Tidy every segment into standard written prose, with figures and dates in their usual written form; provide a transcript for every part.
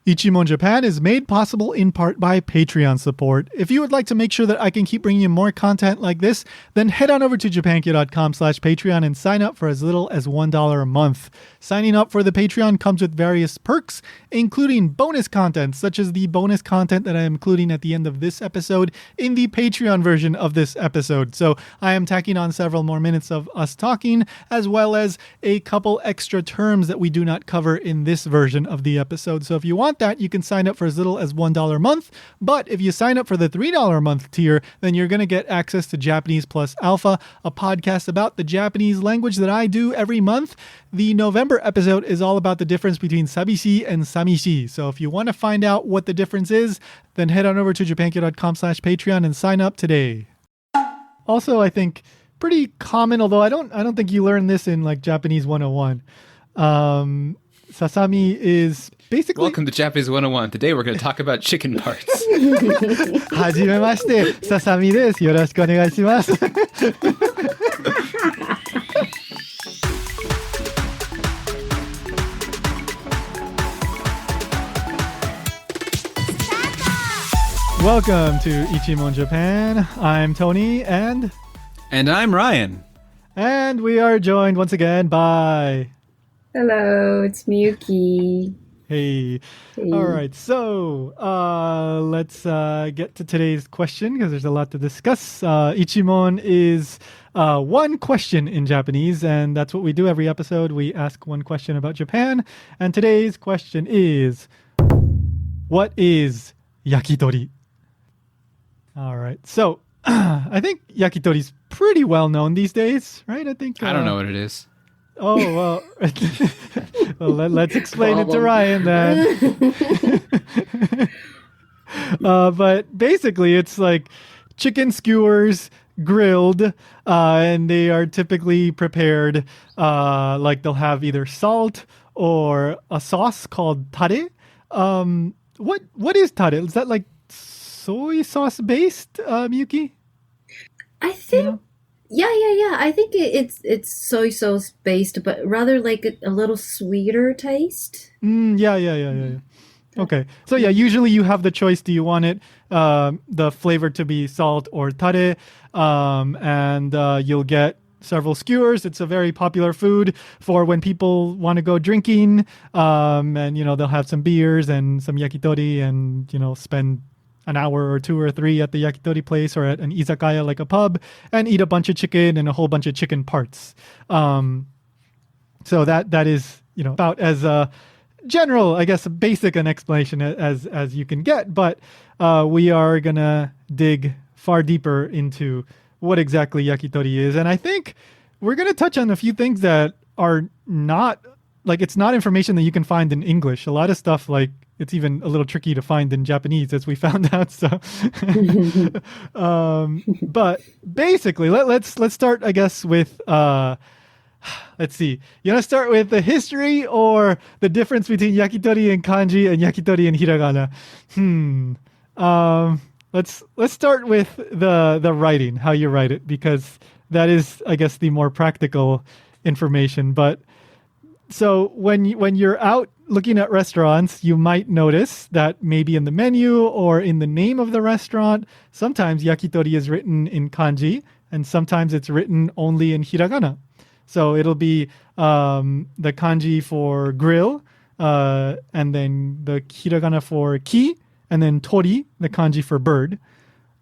Ichimon Japan is made possible in part by Patreon support. If you would like to make sure that I can keep bringing you more content like this, then head on over to japankyo.com/Patreon and sign up for as little as $1 a month. Signing up for the Patreon comes with various perks, including bonus content, such as the bonus content that I am including at the end of this episode in the Patreon version of this episode. So I am tacking on several more minutes of us talking, as well as a couple extra terms that we do not cover in this version of the episode. So if you want that, you can sign up for as little as $1 a month. But if you sign up for the $3 a month tier, then you're going to get access to Japanese Plus Alpha, a podcast about the Japanese language that I do every month. The November episode is all about the difference between sabishi and samishi. So if you want to find out what the difference is, then head on over to japankyo.com/Patreon and sign up today. Also, I think pretty common, although I don't think you learn this in like Japanese 101. Sasami is basically... Welcome to Japanese 101. Today we're going to talk about chicken parts. はじめまして、Sasami です。よろしくお願いします。Welcome to Ichimon Japan. I'm Tony and I'm Ryan. And we are joined once again by... Hello, it's Miyuki. Hey. All right, so let's get to today's question because there's a lot to discuss. Ichimon is one question in Japanese, and that's what we do every episode. We ask one question about Japan, and today's question is, what is yakitori? All right, so I think yakitori is pretty well known these days, right? I don't know what it is. Oh, well, let's explain it to Ryan then. But basically, it's like chicken skewers grilled, and they are typically prepared like they'll have either salt or a sauce called tare. What is tare? Is that like soy sauce based, Miyuki? I think... You know? Yeah. I think it's soy sauce based, but rather like a little sweeter taste. Yeah. Okay. So yeah, usually you have the choice. Do you want it, the flavor to be salt or tare? And you'll get several skewers. It's a very popular food for when people want to go drinking. And, you know, they'll have some beers and some yakitori and, you know, spend an hour or 2 or 3 at the yakitori place or at an izakaya like a pub and eat a bunch of chicken and a whole bunch of chicken parts. So that is, you know, about as general, I guess, basic an explanation as you can get. But we are going to dig far deeper into what exactly yakitori is. And I think we're going to touch on a few things that are not, like, it's not information that you can find in English. A lot of stuff, like, it's even a little tricky to find in Japanese, as we found out. So, but basically, let's start, I guess, with let's see. You want to start with the history or the difference between yakitori in kanji and yakitori in hiragana? Let's start with the writing, how you write it, because that is, I guess, the more practical information. But so when you're out looking at restaurants, you might notice that maybe in the menu or in the name of the restaurant, sometimes yakitori is written in kanji and sometimes it's written only in hiragana. So it'll be the kanji for grill, and then the hiragana for ki, and then tori, the kanji for bird,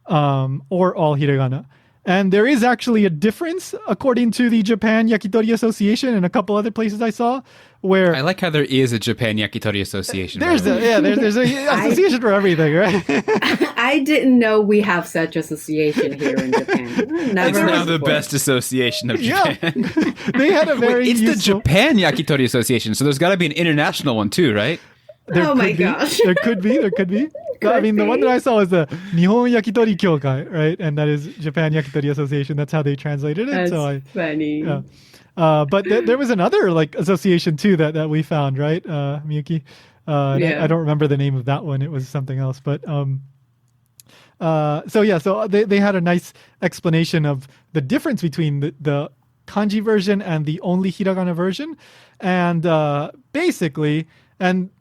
or all hiragana. And there is actually a difference according to the Japan Yakitori Association and a couple other places I saw where... I like how there is a Japan Yakitori Association. There's an association for everything, right? I didn't know we have such association here in Japan. It's now the best association of Japan. Yeah. They had a very It's the Japan Yakitori Association, so there's got to be an international one too, right? Oh my gosh. There could be. I mean, the one that I saw was the Nihon Yakitori Kyokai, right? And that is Japan Yakitori Association. That's how they translated it. That's funny. Yeah. But there was another like association too that we found, right, Miyuki? I don't remember the name of that one. It was something else. But so they had a nice explanation of the difference between the kanji version and the only hiragana version, and basically, and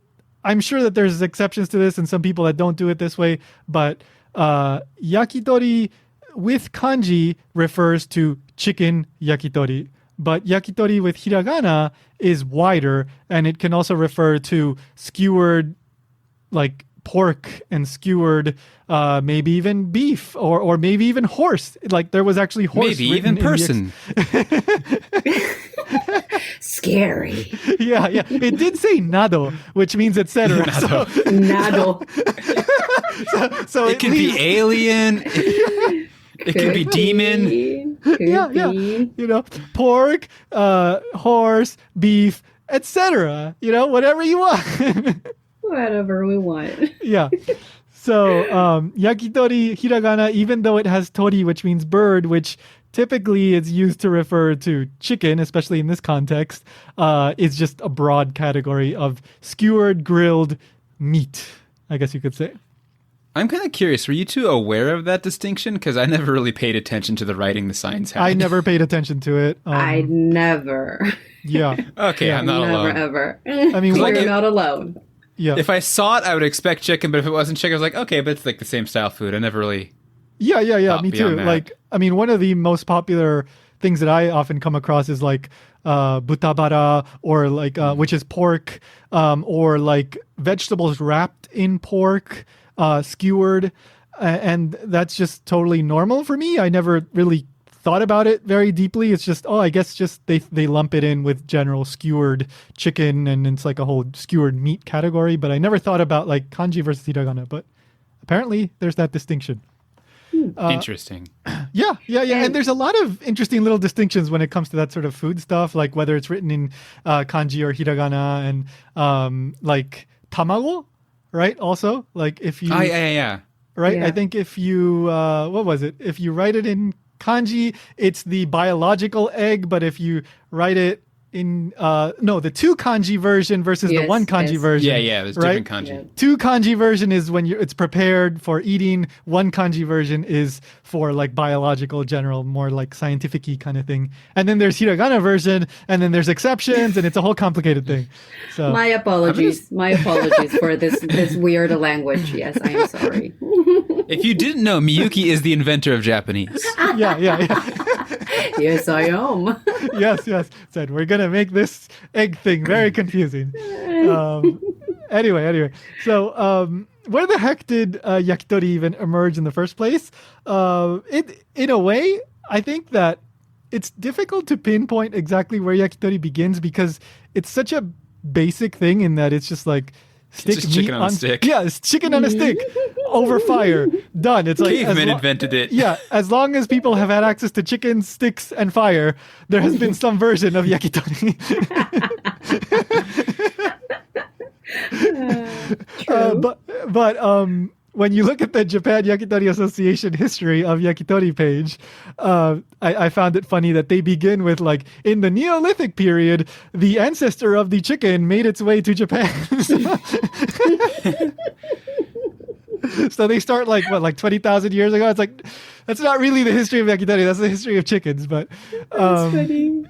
I'm sure that there's exceptions to this and some people that don't do it this way, but yakitori with kanji refers to chicken yakitori. But yakitori with hiragana is wider, and it can also refer to skewered, like pork and skewered, maybe even beef or maybe even horse. Like there was actually horse. Maybe even person. Scary. Yeah. It did say nado, which means etc. Nado. So it can be alien. It could be demon. Yeah. Pork, horse, beef, etc. Whatever you want. Whatever we want. Yeah. So yakitori hiragana, even though it has tori, which means bird, which typically is used to refer to chicken, especially in this context, is just a broad category of skewered grilled meat, I guess you could say. I'm kind of curious. Were you two aware of that distinction? Because I never really paid attention to the writing the signs had. I never paid attention to it. I never. Yeah. Okay, I'm not alone. Never, ever. I mean, you're not alone. Yeah. If I saw it, I would expect chicken, but if it wasn't chicken, I was like, okay, but it's like the same style food. I never really... Yeah. Me too. That. Like, I mean, one of the most popular things that I often come across is like butabara, or like which is pork, or like vegetables wrapped in pork, skewered, and that's just totally normal for me. I never really thought about it very deeply. It's just, I guess just they lump it in with general skewered chicken, and it's like a whole skewered meat category. But I never thought about like kanji versus hiragana. But apparently, there's that distinction. Interesting. Yeah. And there's a lot of interesting little distinctions when it comes to that sort of food stuff, like whether it's written in kanji or hiragana, and like tamago, right? Also, like if you... yeah. Right? Yeah. I think if you... what was it? If you write it in kanji, it's the biological egg, but if you write it in... the two kanji version versus the one kanji version. Yeah, there's right? different kanji. Yeah. Two kanji version is when it's prepared for eating. One kanji version is for like biological, general, more like scientific-y kind of thing. And then there's hiragana version, and then there's exceptions, and it's a whole complicated thing. So My apologies. My apologies for this weird language. Yes, I am sorry. If you didn't know, Miyuki is the inventor of Japanese. yeah. Yes, I am. yes. Said we're gonna make this egg thing very confusing. Anyway. So where the heck did yakitori even emerge in the first place? In a way, I think that it's difficult to pinpoint exactly where yakitori begins, because it's such a basic thing in that it's just like stick just meat chicken on a stick. Yeah, it's chicken on a stick over fire. Done. It's like Cavemen invented it. Yeah, as long as people have had access to chicken, sticks, and fire, there has been some version of yakitori. But when you look at the Japan Yakitori Association history of yakitori page, I found it funny that they begin with like, in the Neolithic period, the ancestor of the chicken made its way to Japan. So they start like 20,000 years ago. It's like, that's not really the history of yakitori. That's the history of chickens. But That's funny.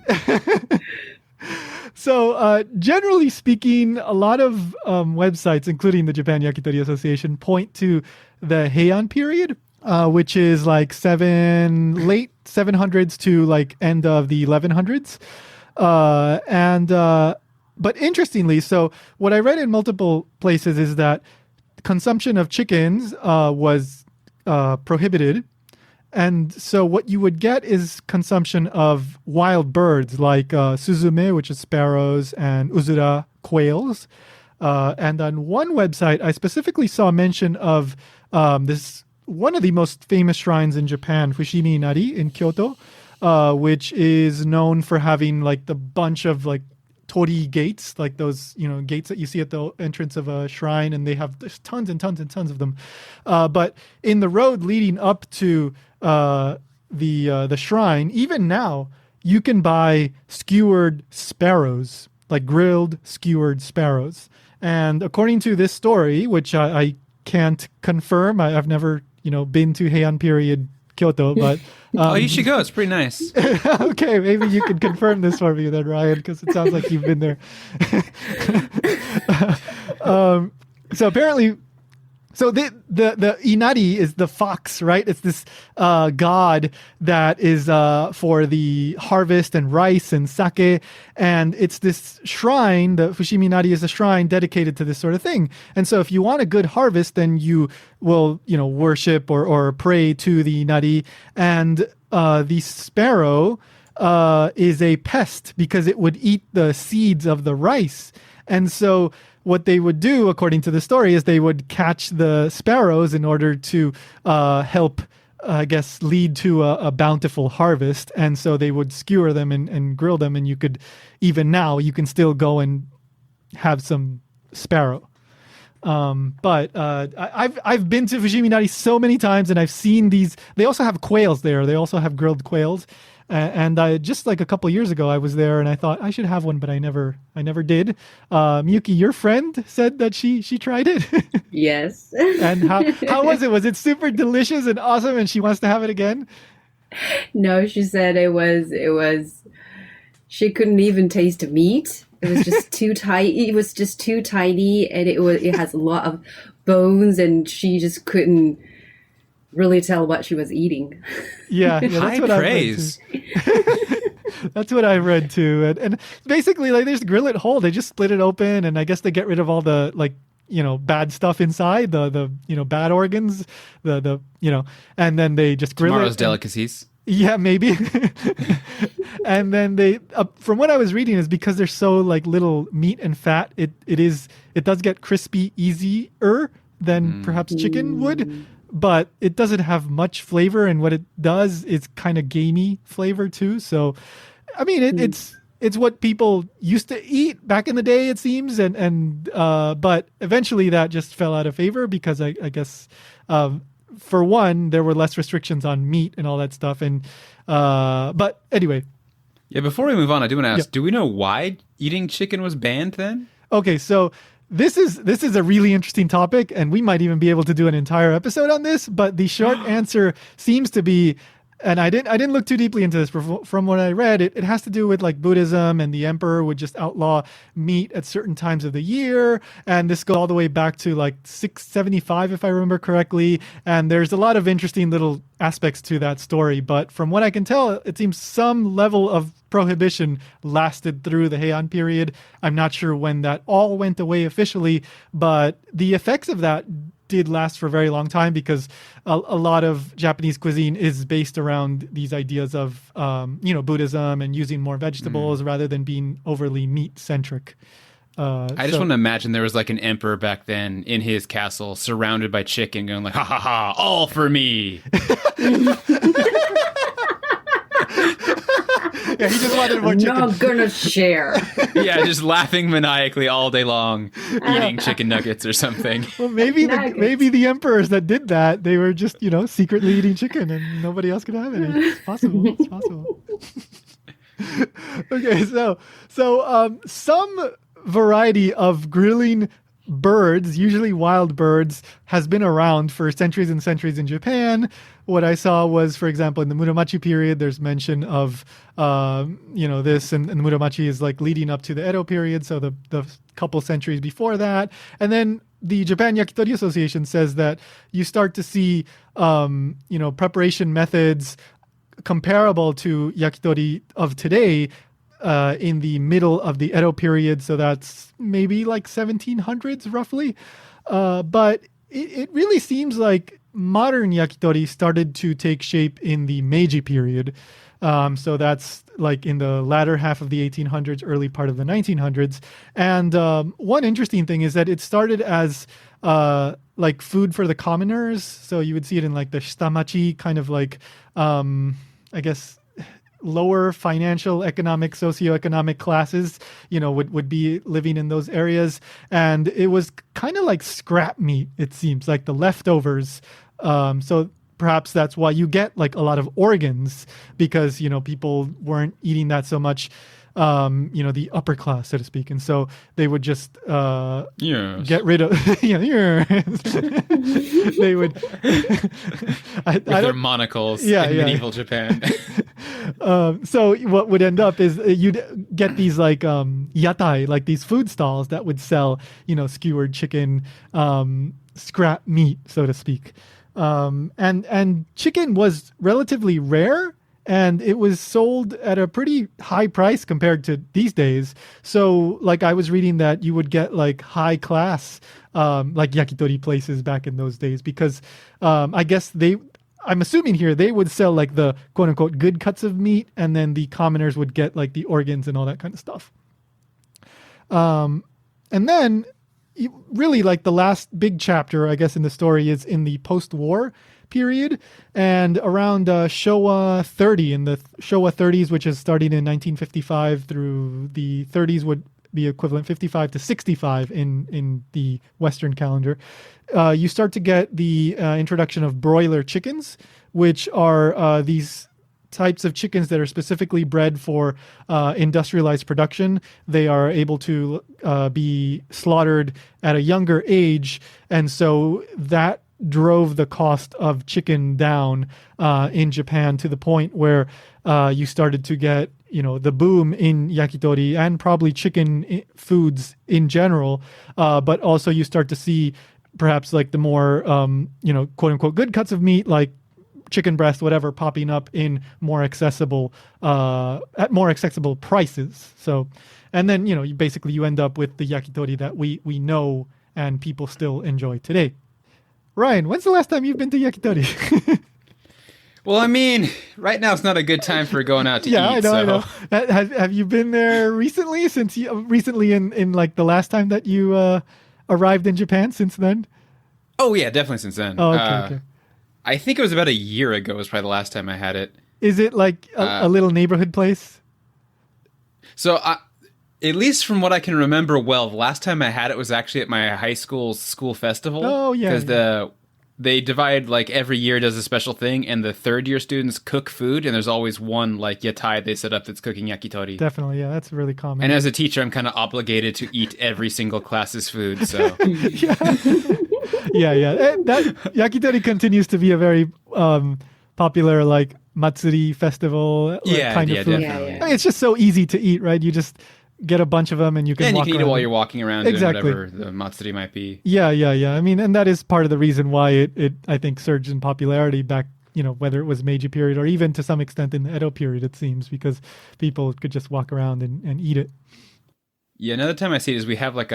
So generally speaking, a lot of websites, including the Japan Yakitori Association, point to the Heian period, which is like late 700s to like end of the 1100s. But interestingly, so what I read in multiple places is that consumption of chickens was prohibited. And so what you would get is consumption of wild birds like suzume, which is sparrows, and uzura, quails. And on one website, I specifically saw mention of this one of the most famous shrines in Japan, Fushimi Inari in Kyoto, which is known for having like the bunch of like tori gates, like those, gates that you see at the entrance of a shrine, and there's tons and tons and tons of them. But in the road leading up to the shrine, even now, you can buy skewered sparrows, like grilled skewered sparrows. And according to this story, which I can't confirm, I've never, been to Heian period Kyoto, but you should go. It's pretty nice. Okay, maybe you can confirm this for me then, Ryan, because it sounds like you've been there. So apparently, so the inari is the fox, right? It's this god that is for the harvest and rice and sake, and it's this shrine. The Fushimi Inari is a shrine dedicated to this sort of thing. And so, if you want a good harvest, then you will, worship or pray to the inari. And the sparrow is a pest because it would eat the seeds of the rice, and so what they would do, according to the story, is they would catch the sparrows in order to help, I guess, lead to a bountiful harvest. And so they would skewer them and grill them. And you could, even now, you can still go and have some sparrow. But I've been to Fushimi Inari so many times, and I've seen these. They also have quails there. They also have grilled quails. And I just like a couple years ago, I was there and I thought I should have one, but I never did. Miyuki, your friend said that she tried it. Yes. And how was it? Was it super delicious and awesome, and she wants to have it again? No, she said it was. She couldn't even taste the meat. It was just too tight. It was just too tiny, and it has a lot of bones, and she just couldn't really tell what she was eating. Yeah, that's high what praise. That's what I read too. And basically, like, they just grill it whole. They just split it open, and I guess they get rid of all the bad stuff inside, the bad organs, and then they just grill Tomorrow's it. delicacies. Yeah, maybe. And then they, from what I was reading, is because there's so like little meat and fat, it does get crispy easier than perhaps chicken would. But it doesn't have much flavor, and what it does is kind of gamey flavor too. So, I mean, it's what people used to eat back in the day, it seems, but eventually that just fell out of favor because I guess for one, there were less restrictions on meat and all that stuff, and but anyway. Yeah, before we move on, I do want to ask: do we know why eating chicken was banned then? Okay, so. This is a really interesting topic, and we might even be able to do an entire episode on this. But the short answer seems to be, and I didn't look too deeply into this. From what I read, it has to do with like Buddhism, and the emperor would just outlaw meat at certain times of the year, and this goes all the way back to like 675, if I remember correctly. And there's a lot of interesting little aspects to that story. But from what I can tell, it seems some level of prohibition lasted through the Heian period. I'm not sure when that all went away officially, but the effects of that did last for a very long time because a lot of Japanese cuisine is based around these ideas of, Buddhism and using more vegetables rather than being overly meat-centric. I just want to imagine there was like an emperor back then in his castle surrounded by chicken going like, ha ha ha, all for me. Yeah, he just wanted more chicken. Not gonna share. Yeah, just laughing maniacally all day long, eating chicken nuggets or something. Well, maybe the emperors that did that, they were just, secretly eating chicken and nobody else could have it. It's possible. It's possible. Okay, so some variety of grilling birds, usually wild birds, has been around for centuries and centuries in Japan. What I saw was, for example, in the Muromachi period, there's mention of, this, and the Muromachi is like leading up to the Edo period, so the couple centuries before that. And then the Japan Yakitori Association says that you start to see, preparation methods comparable to yakitori of today in the middle of the Edo period, so that's maybe like 1700s roughly. But it really seems like modern yakitori started to take shape in the Meiji period. So that's like in the latter half of the 1800s, early part of the 1900s. And one interesting thing is that it started as like food for the commoners. So you would see it in like the shitamachi, kind of like, I guess, lower financial, economic, socioeconomic classes, would be living in those areas. And it was kind of like scrap meat, it seems, like the leftovers. So perhaps that's why you get like a lot of organs, because, people weren't eating that so much. the upper class, so to speak. And so they would just Yes. get rid of, they would, With their monocles in medieval Japan. So what would end up is you'd get these like yatai, like these food stalls that would sell, skewered chicken, scrap meat, so to speak. And chicken was relatively rare, and it was sold at a pretty high price compared to these days. So like I was reading that you would get like high class like yakitori places back in those days, because I guess I'm assuming here they would sell like the quote unquote good cuts of meat, and then the commoners would get like the organs and all that kind of stuff. And then really like the last big chapter, I guess, in the story is in the post-war period, and around Showa 30, in the Showa 30s, which is starting in 1955 through the 30s, would be equivalent 55 to 65 in the Western calendar. You start to get the introduction of broiler chickens, which are these types of chickens that are specifically bred for industrialized production. They are able to be slaughtered at a younger age, and so that drove the cost of chicken down in Japan to the point where you started to get the boom in yakitori and probably chicken foods in general, but also you start to see perhaps like the more quote unquote good cuts of meat, like chicken breast, whatever, popping up in more accessible at more accessible prices. So, and then you basically you end up with the yakitori that we know and people still enjoy today. Ryan, when's the last time you've been to yakitori? Well, I mean, right now it's not a good time for going out to eat. I know. Have you been there recently? Recently in like the last time that you arrived in Japan? Since then? Oh yeah, definitely since then. Oh, okay. I think it was about a year ago was probably the last time I had it. Is it like a little neighborhood place? So, at least from what I can remember, the last time I had it was actually at my high school's school festival. Oh, yeah. Because they divide, like, every year does a special thing, and the third-year students cook food, and there's always one, like, yatai they set up that's cooking yakitori. Definitely, yeah, that's really common. And as a teacher, I'm kind of obligated to eat every single class's food, so... yeah. That yakitori continues to be a very popular, like, matsuri festival kind of food. Definitely. I mean, it's just so easy to eat, right? You just get a bunch of them and you can walk around. And you can eat it while you're walking around exactly. doing whatever the matsuri might be. Yeah. I mean, and that is part of the reason why it I think surged in popularity back, whether it was Meiji period or even to some extent in the Edo period, it seems, because people could just walk around and eat it. Yeah, another time I see it is we have like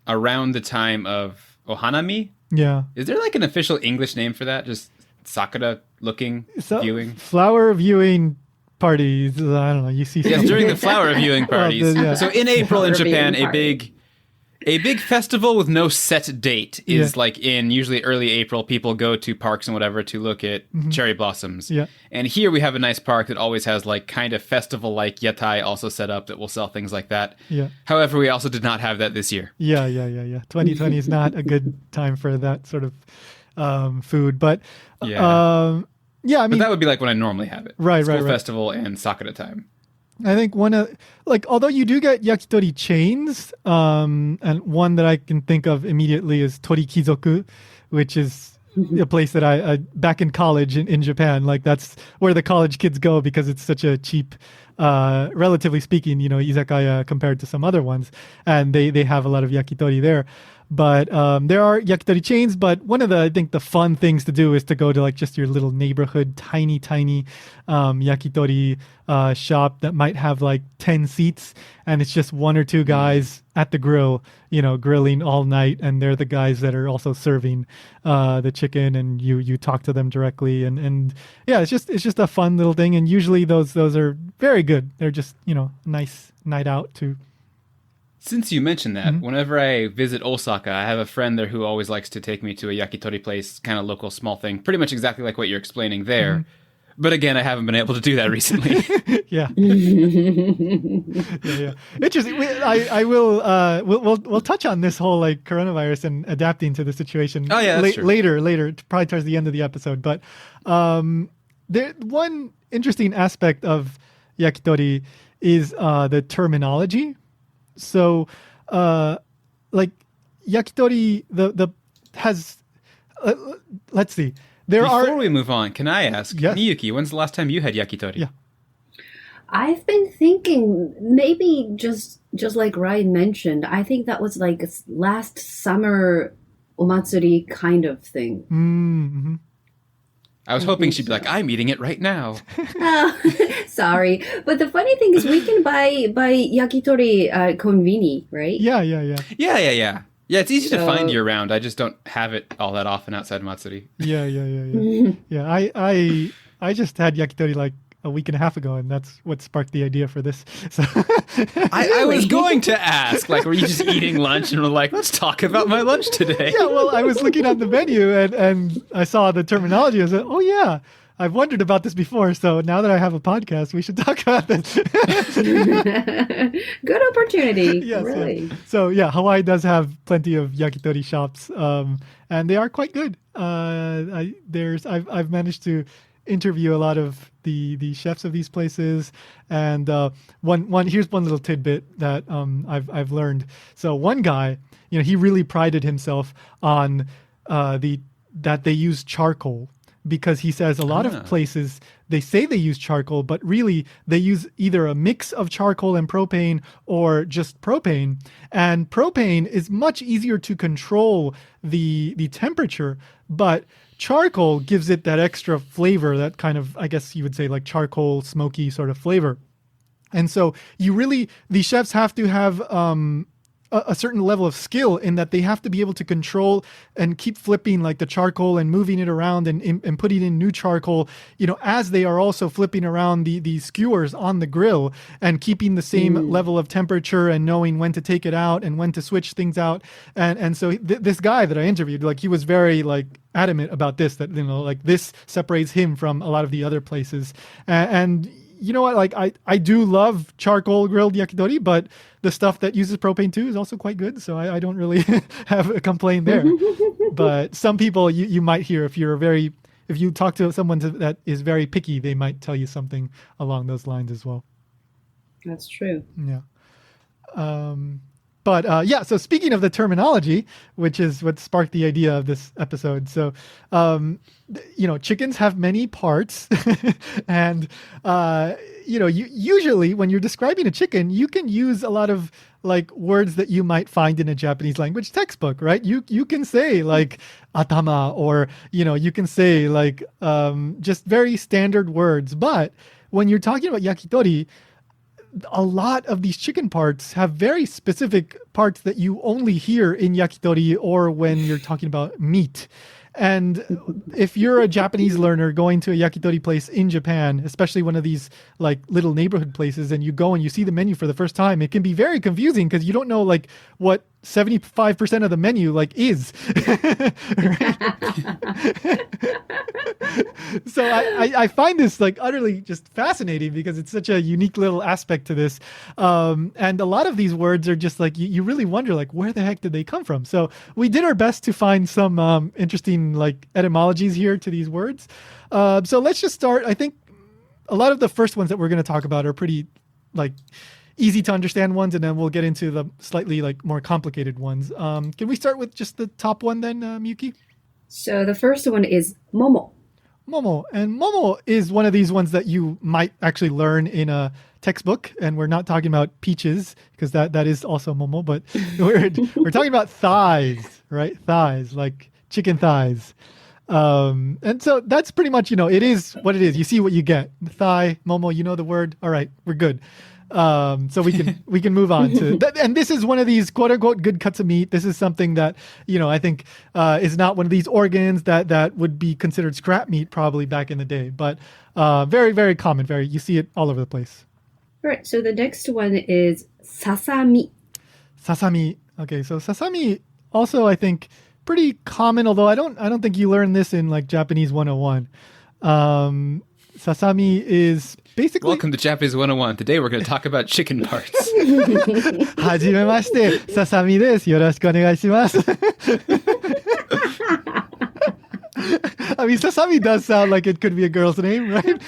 around the time of Ohanami. Yeah. Is there like an official English name for that? Just sakura viewing? Flower viewing parties. I don't know. You see. Yes, during the flower viewing parties. So in April in Japan, a big festival with no set date is like in usually early April. People go to parks and whatever to look at cherry blossoms. Yeah. And here we have a nice park that always has like kind of festival like yatai also set up that will sell things like that. Yeah. However, we also did not have that this year. Yeah. 2020 is not a good time for that sort of food, but yeah, I mean, but that would be like when I normally have it. Right. Festival and sakura time. I think although you do get yakitori chains, and one that I can think of immediately is Torikizoku, which is a place that I back in college in Japan, like that's where the college kids go because it's such a cheap, relatively speaking, izakaya compared to some other ones, and they have a lot of yakitori there. But there are yakitori chains, but one of the fun things to do is to go to like just your little neighborhood, tiny yakitori shop that might have like 10 seats, and it's just one or two guys at the grill, grilling all night, and they're the guys that are also serving the chicken, and you talk to them directly, and yeah, it's just a fun little thing, and usually those are very good. They're just nice night out too. Since you mentioned that, whenever I visit Osaka, I have a friend there who always likes to take me to a yakitori place, kind of local small thing, pretty much exactly like what you're explaining there. But again, I haven't been able to do that recently. Yeah. Interesting. I will. We'll touch on this whole like coronavirus and adapting to the situation. Oh yeah, that's true. Later, probably towards the end of the episode. But there one interesting aspect of yakitori is the terminology. So, like yakitori, the has. Let's see. Before we move on, can I ask, Yes. Miyuki, when's the last time you had yakitori? Yeah. I've been thinking maybe just like Ryan mentioned, I think that was like last summer omatsuri kind of thing. Mm-hmm. I was hoping she'd be like, I'm eating it right now. Oh, sorry. But the funny thing is we can buy yakitori at konbini, right? Yeah. Yeah, it's easy to find year-round. I just don't have it all that often outside Matsuri. Yeah. Yeah, I just had yakitori like a week and a half ago, and that's what sparked the idea for this. So I was going to ask, like, were you just eating lunch and were like, let's talk about my lunch today? Yeah, well, I was looking at the menu and I saw the terminology. I said, oh yeah, I've wondered about this before. So now that I have a podcast, we should talk about this. Good opportunity. Yes, really. Yeah. So yeah, Hawaii does have plenty of yakitori shops, and they are quite good. I've managed to interview a lot of the chefs of these places, and here's one little tidbit that I've learned. So one guy, he really prided himself on that they use charcoal, because he says a lot of places they say they use charcoal, but really they use either a mix of charcoal and propane or just propane. And propane is much easier to control the temperature, but charcoal gives it that extra flavor, that kind of, I guess you would say, like charcoal, smoky sort of flavor. And so the chefs have to have a certain level of skill in that they have to be able to control and keep flipping like the charcoal and moving it around and putting in new charcoal, as they are also flipping around the skewers on the grill and keeping the same level of temperature and knowing when to take it out and when to switch things out. And so this guy that I interviewed, like, he was very like adamant about this, that, like, this separates him from a lot of the other places. And you know what? Like, I do love charcoal grilled yakitori, but the stuff that uses propane too is also quite good. So I don't really have a complaint there. But some people you might hear, if you talk to someone that is very picky, they might tell you something along those lines as well. That's true. Yeah. So speaking of the terminology, which is what sparked the idea of this episode. So, chickens have many parts and, usually when you're describing a chicken, you can use a lot of like words that you might find in a Japanese language textbook, right? You can say like atama, or, you can say like, just very standard words. But when you're talking about yakitori, a lot of these chicken parts have very specific parts that you only hear in yakitori or when you're talking about meat. And if you're a Japanese learner going to a yakitori place in Japan, especially one of these like little neighborhood places, and you go and you see the menu for the first time, it can be very confusing because you don't know like what 75% of the menu like is. So I find this like utterly just fascinating because it's such a unique little aspect to this. And a lot of these words are just like, you really wonder like, where the heck did they come from? So we did our best to find some interesting like etymologies here to these words. So let's just start. I think a lot of the first ones that we're going to talk about are pretty like easy to understand ones, and then we'll get into the slightly like more complicated ones. Can we start with just the top one then, Miyuki? So the first one is momo. Momo. And momo is one of these ones that you might actually learn in a textbook. And we're not talking about peaches because that is also momo, but we're talking about thighs, right? Thighs, like chicken thighs. And so that's pretty much, it is what it is. You see what you get. Thigh, momo, you know the word. All right, we're good. So we can move on to that. And this is one of these quote unquote good cuts of meat. This is something that, I think, is not one of these organs that would be considered scrap meat probably back in the day, but, very, very common. You see it all over the place. All right. So the next one is sasami. Sasami. Okay. So sasami also, I think, pretty common, although I don't think you learn this in like Japanese 101. Sasami is basically... Welcome to Japanese 101. Today we're going to talk about chicken parts. はじめまして、Sasami です。よろしくお願いします。I mean, Sasami does sound like it could be a girl's name, right?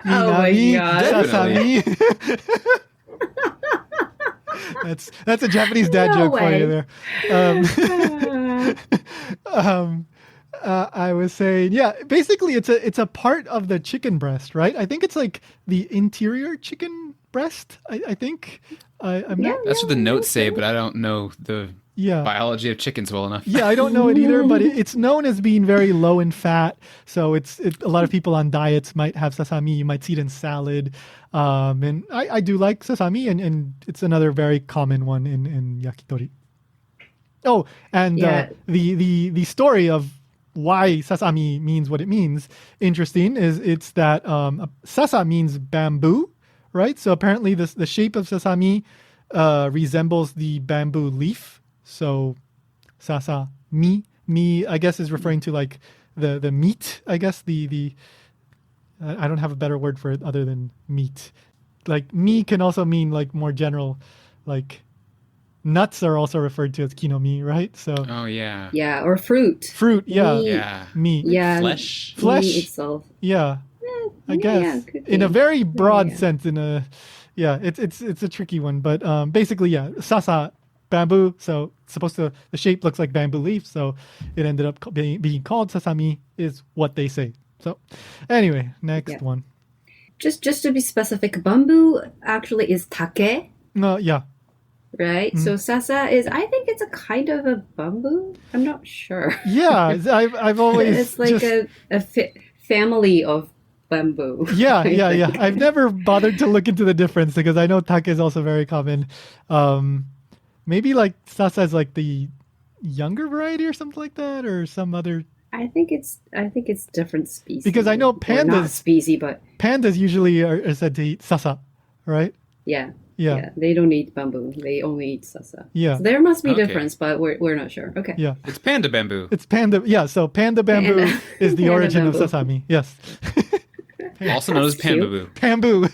Oh my God. Sasami. That's a Japanese dad joke for you there. I was saying, yeah, basically it's a part of the chicken breast, right? I think it's like the interior chicken breast. I think. I'm not. That's what the notes say, but I don't know the biology of chickens well enough. Yeah, I don't know it either, but it's known as being very low in fat. So it's a lot of people on diets might have sasami. You might see it in salad. And I do like sasami, and it's another very common one in yakitori. Oh, and the story of why sasami means what it means, interesting, is it's that sasa means bamboo, right? So apparently the shape of sasami resembles the bamboo leaf. So sasami, I guess, is referring to like the meat, I guess, the I don't have a better word for it other than meat. Like mi can also mean like more general, like nuts are also referred to as kinomi, right? So yeah, or fruit, meat, flesh meat itself, I guess in a very broad sense. It's a tricky one, but basically sasa, bamboo, so the shape looks like bamboo leaf, so it ended up being called sasami is what they say. So anyway, next one. Just to be specific, bamboo actually is take. Right? So sasa is, I think it's a kind of a bamboo. I'm not sure. Yeah, I've always... It's like a family of bamboo. Yeah. I've never bothered to look into the difference because I know take is also very common. Maybe like sasa is like the younger variety or something like that, or some other... I think it's different species. Because I know pandas... not species, but... Pandas usually are said to eat sasa, right? Yeah, they don't eat bamboo. They only eat sasa. Yeah. So there must be difference, but we're not sure. Okay. Yeah. It's panda bamboo. It's panda. Yeah. So panda bamboo is the origin of sasami. Yes. Also known as pamboo. Bamboo.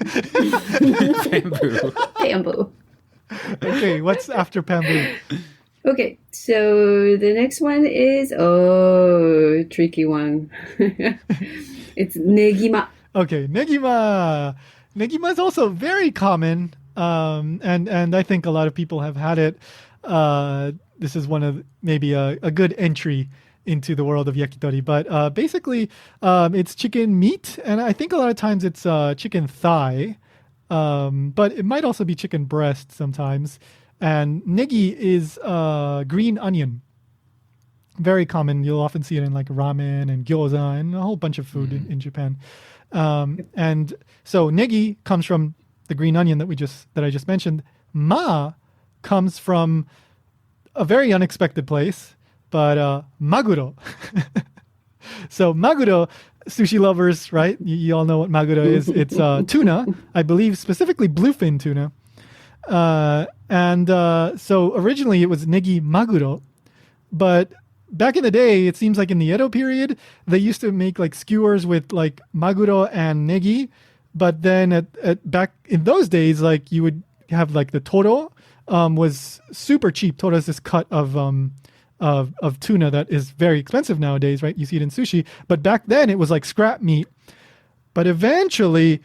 Bamboo. Okay. What's after bamboo? Okay. So the next one is tricky one. It's negima. Okay, negima. Negima is also very common, and I think a lot of people have had it. This is one of maybe a good entry into the world of yakitori. But basically, it's chicken meat, and I think a lot of times it's chicken thigh, but it might also be chicken breast sometimes. And negi is green onion. Very common. You'll often see it in like ramen and gyoza and a whole bunch of food in Japan. And so negi comes from the green onion that I just mentioned. Ma comes from a very unexpected place, but maguro. So maguro, sushi lovers, right? You all know what maguro is. It's tuna, I believe specifically bluefin tuna. So originally it was negi maguro, but back in the day, it seems like in the Edo period, they used to make like skewers with like maguro and negi. But then back in those days, like you would have like the toro was super cheap. Toro is this cut of tuna that is very expensive nowadays, right? You see it in sushi. But back then it was like scrap meat. But eventually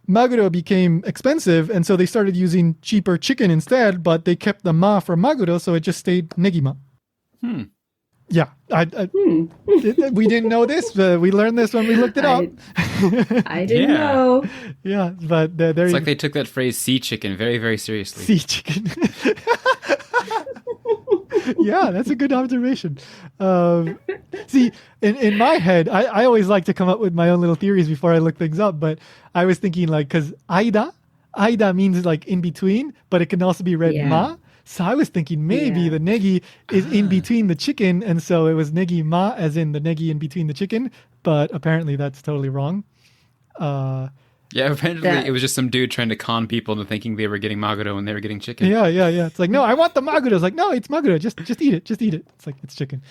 maguro became expensive, and so they started using cheaper chicken instead, but they kept the ma for maguro, so it just stayed negima. Yeah, we didn't know this. We learned this when we looked it up. I didn't know. Yeah, but it's like they took that phrase "sea chicken" very, very seriously. Sea chicken. Yeah, that's a good observation. See, in my head, I always like to come up with my own little theories before I look things up. But I was thinking like, because aida means like in between, but it can also be read ma. So I was thinking maybe the negi is in between the chicken, and so it was negi ma, as in the negi in between the chicken. But apparently that's totally wrong. Apparently it was just some dude trying to con people into thinking they were getting maguro when they were getting chicken. Yeah. It's like, no, I want the maguro. It's like, no, it's maguro. Just eat it. It's like, it's chicken.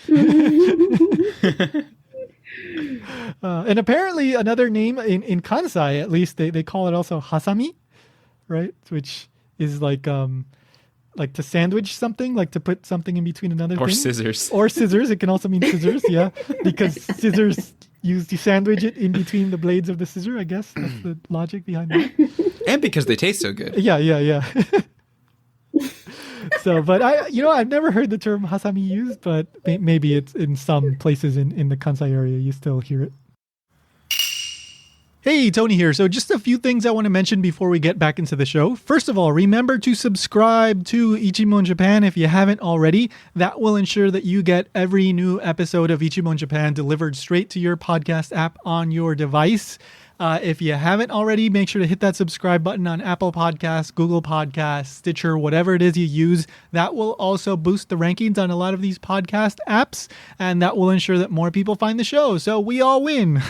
And apparently another name in Kansai, at least, they call it also hasami, right? Which is like to sandwich something, like to put something in between another thing. Or scissors. Or scissors. It can also mean scissors, yeah. Because scissors used to sandwich it in between the blades of the scissor, I guess. That's the logic behind that. And because they taste so good. Yeah. So, but I've never heard the term hasami used, but maybe it's in some places in the Kansai area, you still hear it. Hey, Tony here. So just a few things I want to mention before we get back into the show. First of all, remember to subscribe to Ichimon Japan if you haven't already. That will ensure that you get every new episode of Ichimon Japan delivered straight to your podcast app on your device. If you haven't already, make sure to hit that subscribe button on Apple Podcasts, Google Podcasts, Stitcher, whatever it is you use. That will also boost the rankings on a lot of these podcast apps, and that will ensure that more people find the show, so we all win.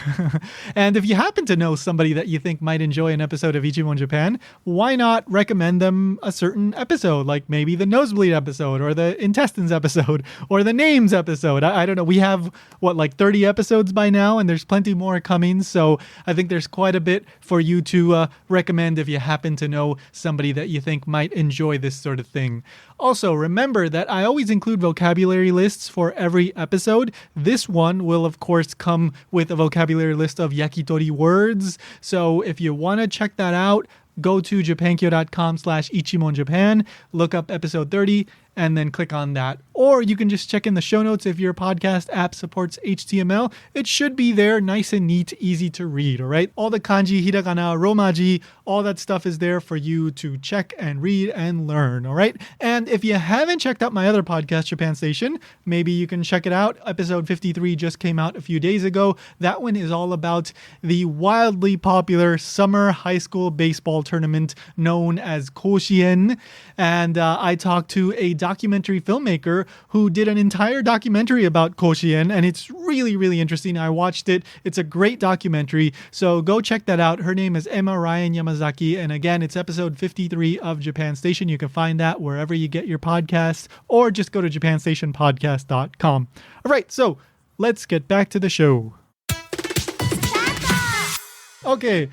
And if you happen to know somebody that you think might enjoy an episode of Ichimon Japan, why not recommend them a certain episode, like maybe the nosebleed episode, or the intestines episode, or the names episode. I don't know. We have, 30 episodes by now, and there's plenty more coming, so I think there's quite a bit for you to recommend if you happen to know somebody that you think might enjoy this sort of thing. Also, remember that I always include vocabulary lists for every episode. This one will, of course, come with a vocabulary list of yakitori words. So if you want to check that out, go to japankyo.com/Ichimon Japan, look up episode 30, and then click on that. Or you can just check in the show notes if your podcast app supports HTML. It should be there, nice and neat, easy to read, all right? All the kanji, hiragana, romaji, all that stuff is there for you to check and read and learn, all right? And if you haven't checked out my other podcast, Japan Station, maybe you can check it out. Episode 53 just came out a few days ago. That one is all about the wildly popular summer high school baseball tournament known as Koshien. And I talked to a documentary filmmaker who did an entire documentary about Koshien, and it's really, really interesting. I watched it. It's a great documentary, so go check that out. Her name is Emma Ryan Yamazaki, and again, it's episode 53 of Japan Station. You can find that wherever you get your podcasts, or just go to japanstationpodcast.com. All right, so let's get back to the show. Okay,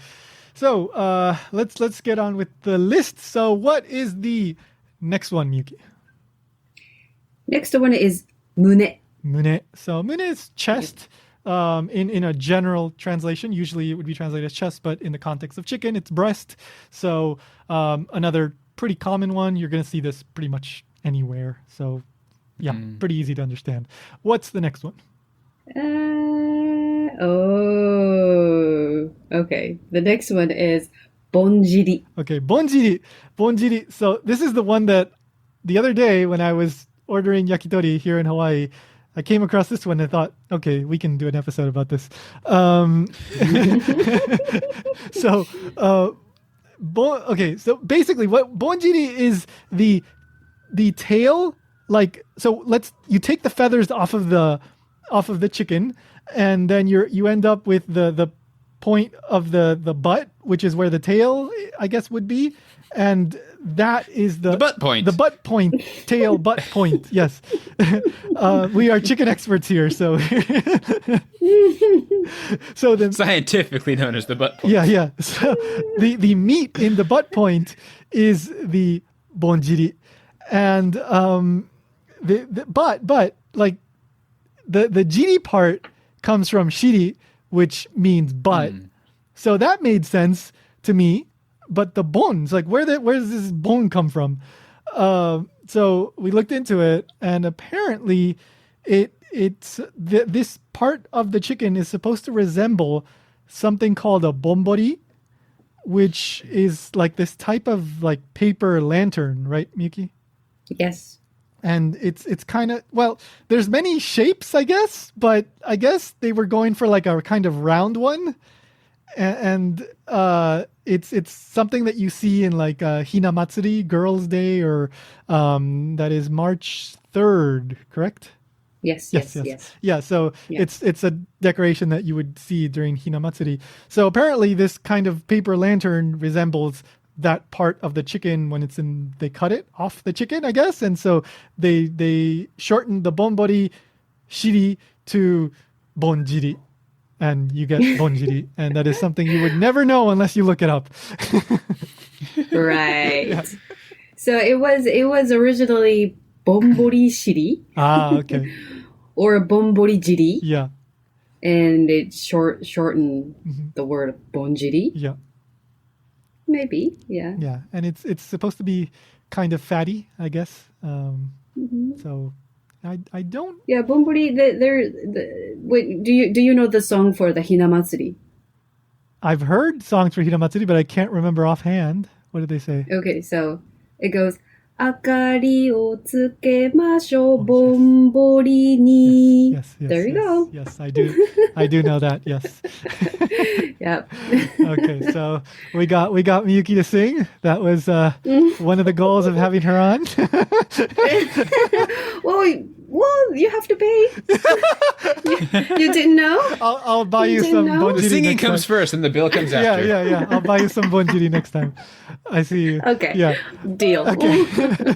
so let's get on with the list. So what is the next one, Miyuki? Next one is mune. Mune. So mune is chest. In a general translation, usually it would be translated as chest, but in the context of chicken, it's breast. So another pretty common one. You're going to see this pretty much anywhere. So yeah, pretty easy to understand. What's the next one? Okay. The next one is bon jiri. Okay, bon jiri. Bon jiri. So this is the one that the other day when I was ordering yakitori here in Hawaii, I came across this one and thought, okay, we can do an episode about this. So basically what bonjiri is the tail, you take the feathers off of the chicken, and then you end up with the point of the butt, which is where the tail, I guess, would be. And that is the butt point. The butt point, tail, butt point. Yes. We are chicken experts here. So then scientifically known as the butt point. Yeah. So the meat in the butt point is the bonjiri. And the jiri part comes from shiri, which means butt. So that made sense to me. But the bones, where does this bone come from? So we looked into it, and apparently, this part of the chicken is supposed to resemble something called a bonbori, which is like this type of paper lantern, right, Miyuki? Yes. And it's kind of, there's many shapes, I guess, but I guess they were going for a kind of round one. And it's something that you see in Hina Matsuri, Girls' Day, or that is March 3rd, correct? Yes. Yeah, so yeah. It's a decoration that you would see during Hina Matsuri. So apparently this kind of paper lantern resembles that part of the chicken when they cut it off the chicken, I guess. And so they shortened the bonbori shiri to bonjiri. And you get bonjiri, and that is something you would never know unless you look it up. Right. Yeah. So it was originally bonbori shiri. Okay. Or bonbori jiri. Yeah. And it shortened the word bonjiri. Yeah. Maybe, yeah. Yeah, and it's supposed to be kind of fatty, I guess. So I don't. Yeah, Bonbori. Wait, do you know the song for the Hinamatsuri? I've heard songs for Hinamatsuri, but I can't remember offhand. What did they say? Okay, so it goes. 明かりをつけましょう、ぼんぼりに。Yes, There you go. Yes, I do. I do know that. Yes. Yep. Okay, so we got Miyuki to sing. That was one of the goals of having her on. Well, you have to pay. You didn't know? I'll buy you some know? bonjiri The singing next comes time. first and the bill comes after. Yeah. I'll buy you some bonjiri next time. I see you. Okay. Yeah. Deal. Okay.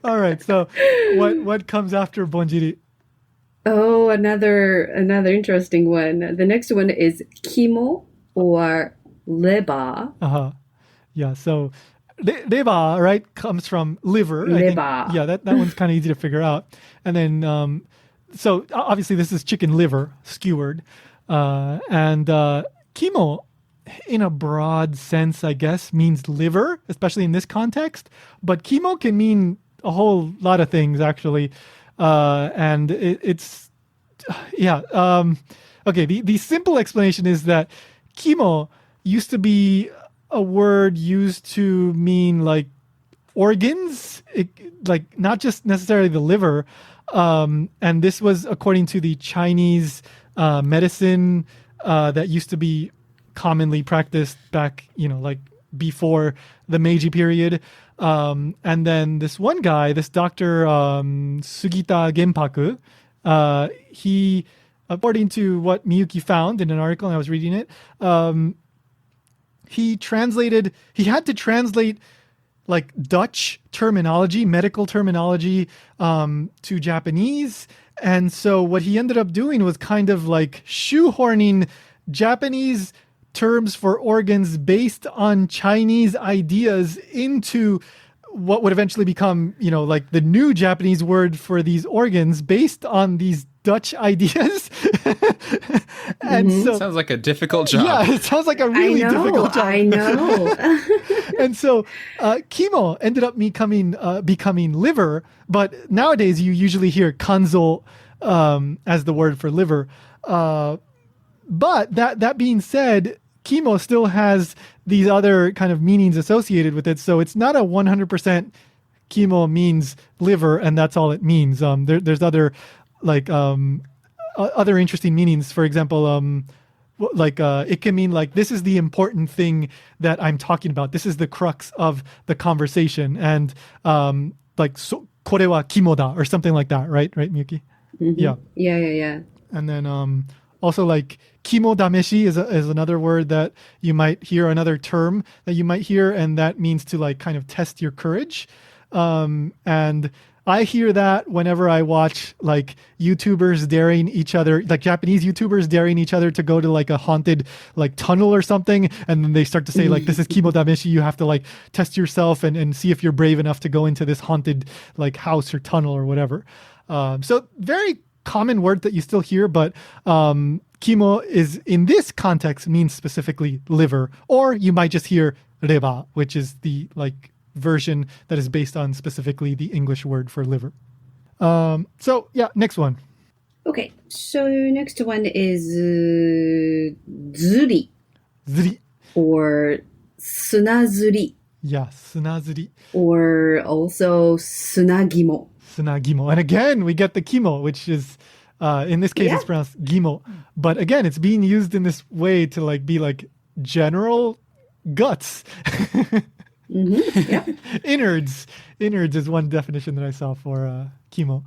All right. So what comes after bonjiri? Oh, another interesting one. The next one is kimo or leba. Yeah. So reba, right, comes from liver. Reba. Yeah, that one's kind of easy to figure out. And then, so obviously this is chicken liver, skewered. And kimo, in a broad sense, I guess, means liver, especially in this context. But kimo can mean a whole lot of things, actually. And it's, yeah. Okay, the simple explanation is that kimo used to be a word used to mean like organs, like not just necessarily the liver. And this was according to the Chinese medicine that used to be commonly practiced back, like before the Meiji period. And then this one guy, this Dr. Sugita Genpaku, he, according to what Miyuki found in an article, and I was reading it, he had to translate like Dutch terminology, medical terminology, to Japanese. And so what he ended up doing was kind of like shoehorning Japanese terms for organs based on Chinese ideas into what would eventually become, like the new Japanese word for these organs based on these Dutch ideas. And so sounds like a difficult job. Yeah, it sounds like a really difficult job. I know. And so kimo ended up becoming liver, but nowadays you usually hear kanzo as the word for liver. But that being said, kimo still has these other kind of meanings associated with it. So it's not a 100% kimo means liver and that's all it means. There's other like other interesting meanings. For example, it can mean like, this is the important thing that I'm talking about. This is the crux of the conversation. And like, so, kore wa kimo da, or something like that. Right, Miyuki? Mm-hmm. Yeah. And then also like kimo dameshi is another word that you might hear, another term that you might hear. And that means to like kind of test your courage. And I hear that whenever I watch like YouTubers daring each other, like Japanese YouTubers daring each other to go to like a haunted like tunnel or something. And then they start to say like, this is kimo dameshi. You have to like test yourself and see if you're brave enough to go into this haunted like house or tunnel or whatever. So very common word that you still hear, but kimo is in this context means specifically liver, or you might just hear reba, which is the like version that is based on specifically the English word for liver. So yeah, next one. Okay, so next one is zuri. Zuri. Or sunazuri. Yeah, sunazuri. Or also sunagimo. Sunagimo. And again, we get the kimo, which is, in this case, it's pronounced gimo. But again, it's being used in this way to like be like general guts. Mm-hmm. Yeah. Innards is one definition that I saw for kimo.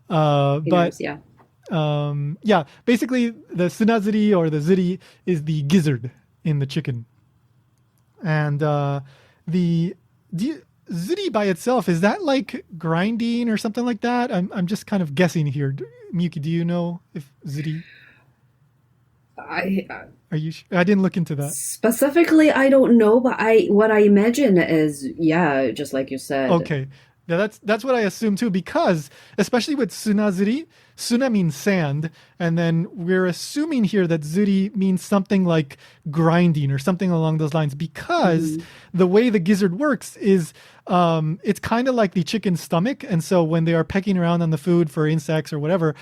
Innards, Yeah, basically the sunazuri or the zuri is the gizzard in the chicken. And the zuri by itself, is that like grinding or something like that? I'm just kind of guessing here. Miyuki, do you know if zuri? Are you? I didn't look into that. Specifically, I don't know, but what I imagine is, just like you said. Okay. Yeah, that's what I assume too, because especially with sunazuri, suna means sand, and then we're assuming here that zuri means something like grinding or something along those lines, because the way the gizzard works is it's kind of like the chicken's stomach. And so when they are pecking around on the food for insects or whatever,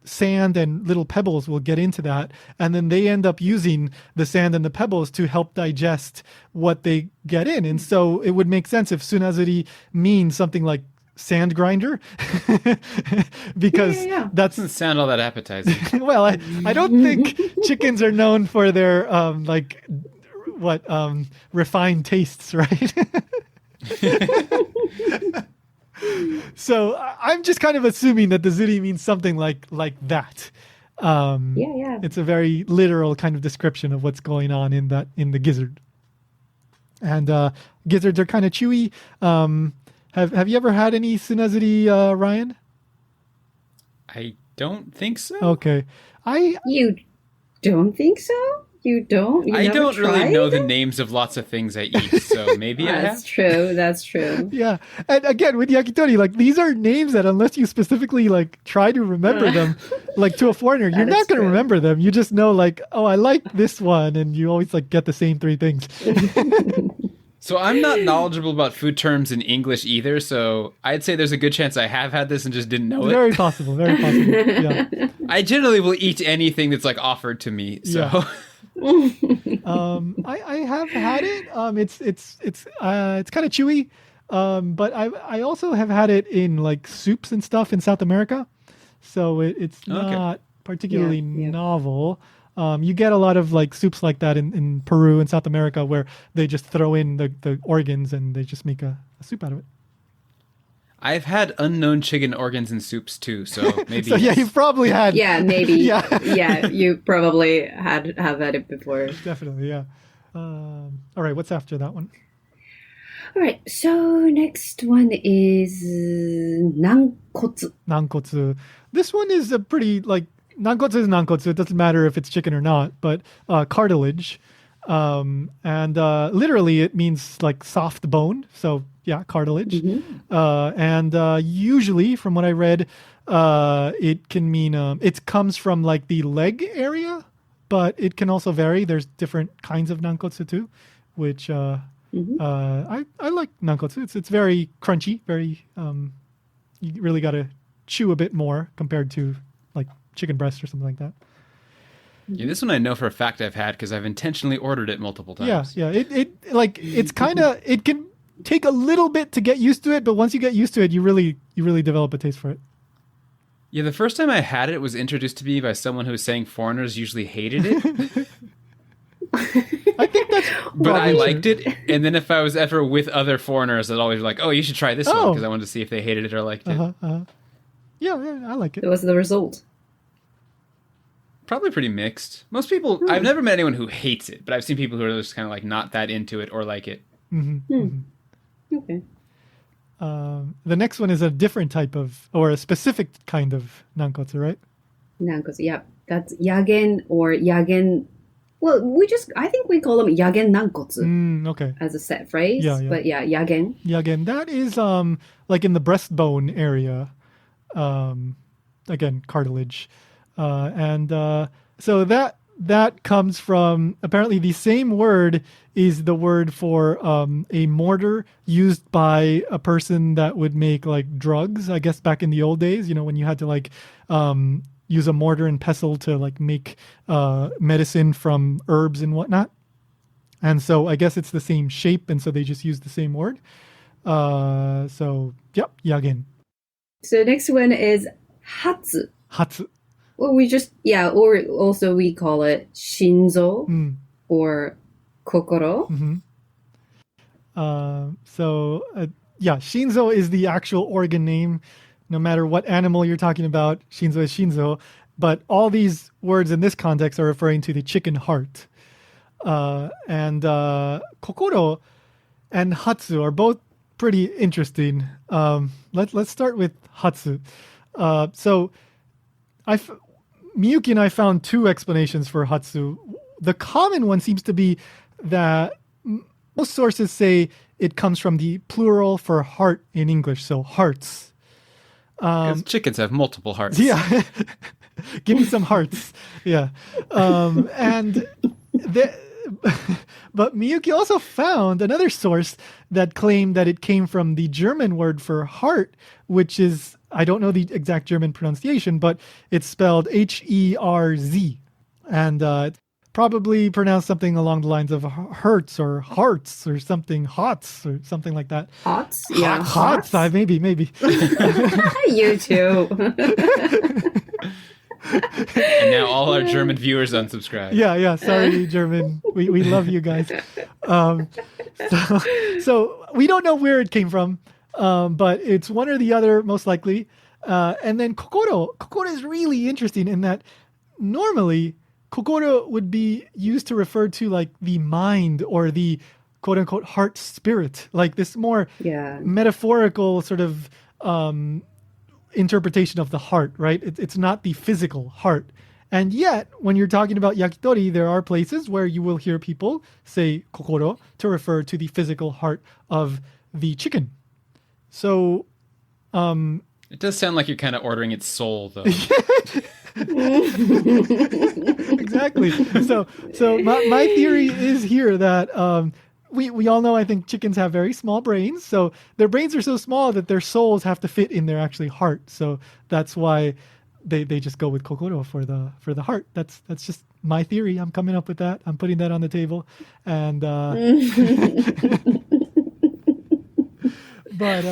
sand and little pebbles will get into that. And then they end up using the sand and the pebbles to help digest what they get in. And so it would make sense if sunazuri means something like sand grinder, because that doesn't sound all that appetizing. Well, I don't think chickens are known for their refined tastes, right? So I'm just kind of assuming that the zuri means something like that. It's a very literal kind of description of what's going on in the gizzard. And gizzards are kind of chewy. Have you ever had any sunazuri, Ryan? I don't think so. Okay. You don't think so? You don't? I don't really know the names of lots of things I eat, so maybe I have. That's true. That's true. Yeah. And again, with yakitori, like these are names that unless you specifically like try to remember them, like to a foreigner, you're not going to remember them. You just know like, oh, I like this one. And you always like get the same three things. So I'm not knowledgeable about food terms in English either, so I'd say there's a good chance I have had this and just didn't know it. Very possible, very possible. Yeah. I generally will eat anything that's like offered to me, so. Yeah. I have had it. It's kind of chewy, but I also have had it in like soups and stuff in South America, so it's not particularly novel. You get a lot of like soups like that in Peru and South America where they just throw in the organs and they just make a soup out of it. I've had unknown chicken organs in soups too, so maybe. So yeah, you've probably had. Yeah, maybe. Yeah, you probably have had it before. Definitely, yeah. All right, what's after that one? All right, so next one is nankotsu. Nankotsu. This one is a pretty like nankotsu is nankotsu. It doesn't matter if it's chicken or not, but cartilage, and literally it means like soft bone. So. Yeah, cartilage. Mm-hmm. And usually, from what I read, it can mean, it comes from like the leg area, but it can also vary. There's different kinds of nankotsu too, which I like nankotsu. It's very crunchy, very, you really got to chew a bit more compared to like chicken breast or something like that. Yeah, this one I know for a fact I've had because I've intentionally ordered it multiple times. Yeah. It's kind of, it can take a little bit to get used to it, but once you get used to it, you really develop a taste for it. Yeah, the first time I had it was introduced to me by someone who was saying foreigners usually hated it. I think that's but I liked it, and then if I was ever with other foreigners, I'd always be like, oh, you should try this one, because I wanted to see if they hated it or liked it. Yeah, I like it. What was the result? Probably pretty mixed. Most people, I've never met anyone who hates it, but I've seen people who are just kind of like not that into it or like it. Okay. The next one is a different type of, or a specific kind of nankotsu, right? Nankotsu, yeah. That's yagen or yagen. Well, I think we call them yagen nankotsu. Okay. As a set phrase. Yeah. But yeah, yagen. Yagen. That is like in the breastbone area. Again, cartilage. So that comes from, apparently the same word is the word for a mortar used by a person that would make like drugs, I guess back in the old days, when you had to like use a mortar and pestle to like make medicine from herbs and whatnot. And so I guess it's the same shape, and so they just use the same word. So, yep, yagen. So next one is hatsu. Hatsu. Well, or also we call it shinzo or kokoro. Mm-hmm. Shinzo is the actual organ name. No matter what animal you're talking about, shinzo is shinzo. But all these words in this context are referring to the chicken heart. And kokoro and hatsu are both pretty interesting. Let's start with hatsu. Miyuki and I found two explanations for hatsu. The common one seems to be that most sources say it comes from the plural for heart in English, so hearts. Because chickens have multiple hearts. Yeah. Give me some hearts. Yeah. But Miyuki also found another source that claimed that it came from the German word for heart, which is, I don't know the exact German pronunciation, but it's spelled Herz. And it's probably pronounced something along the lines of hertz or hearts or something, hots or something like that. Hots? Yeah. Hots. Maybe. You too. And now all our German viewers unsubscribe. Yeah. Sorry, German. We love you guys. So we don't know where it came from, but it's one or the other, most likely. And then kokoro. Kokoro is really interesting in that normally kokoro would be used to refer to like the mind or the quote unquote heart spirit, like this more metaphorical sort of interpretation of the heart, right? It's not the physical heart. And yet, when you're talking about yakitori, there are places where you will hear people say kokoro to refer to the physical heart of the chicken. So, it does sound like you're kind of ordering its soul, though. Exactly. So my theory is here that we all know, I think chickens have very small brains. So their brains are so small that their souls have to fit in their actually heart. So that's why they just go with kokoro for the heart. That's just my theory. I'm coming up with that. I'm putting that on the table. And but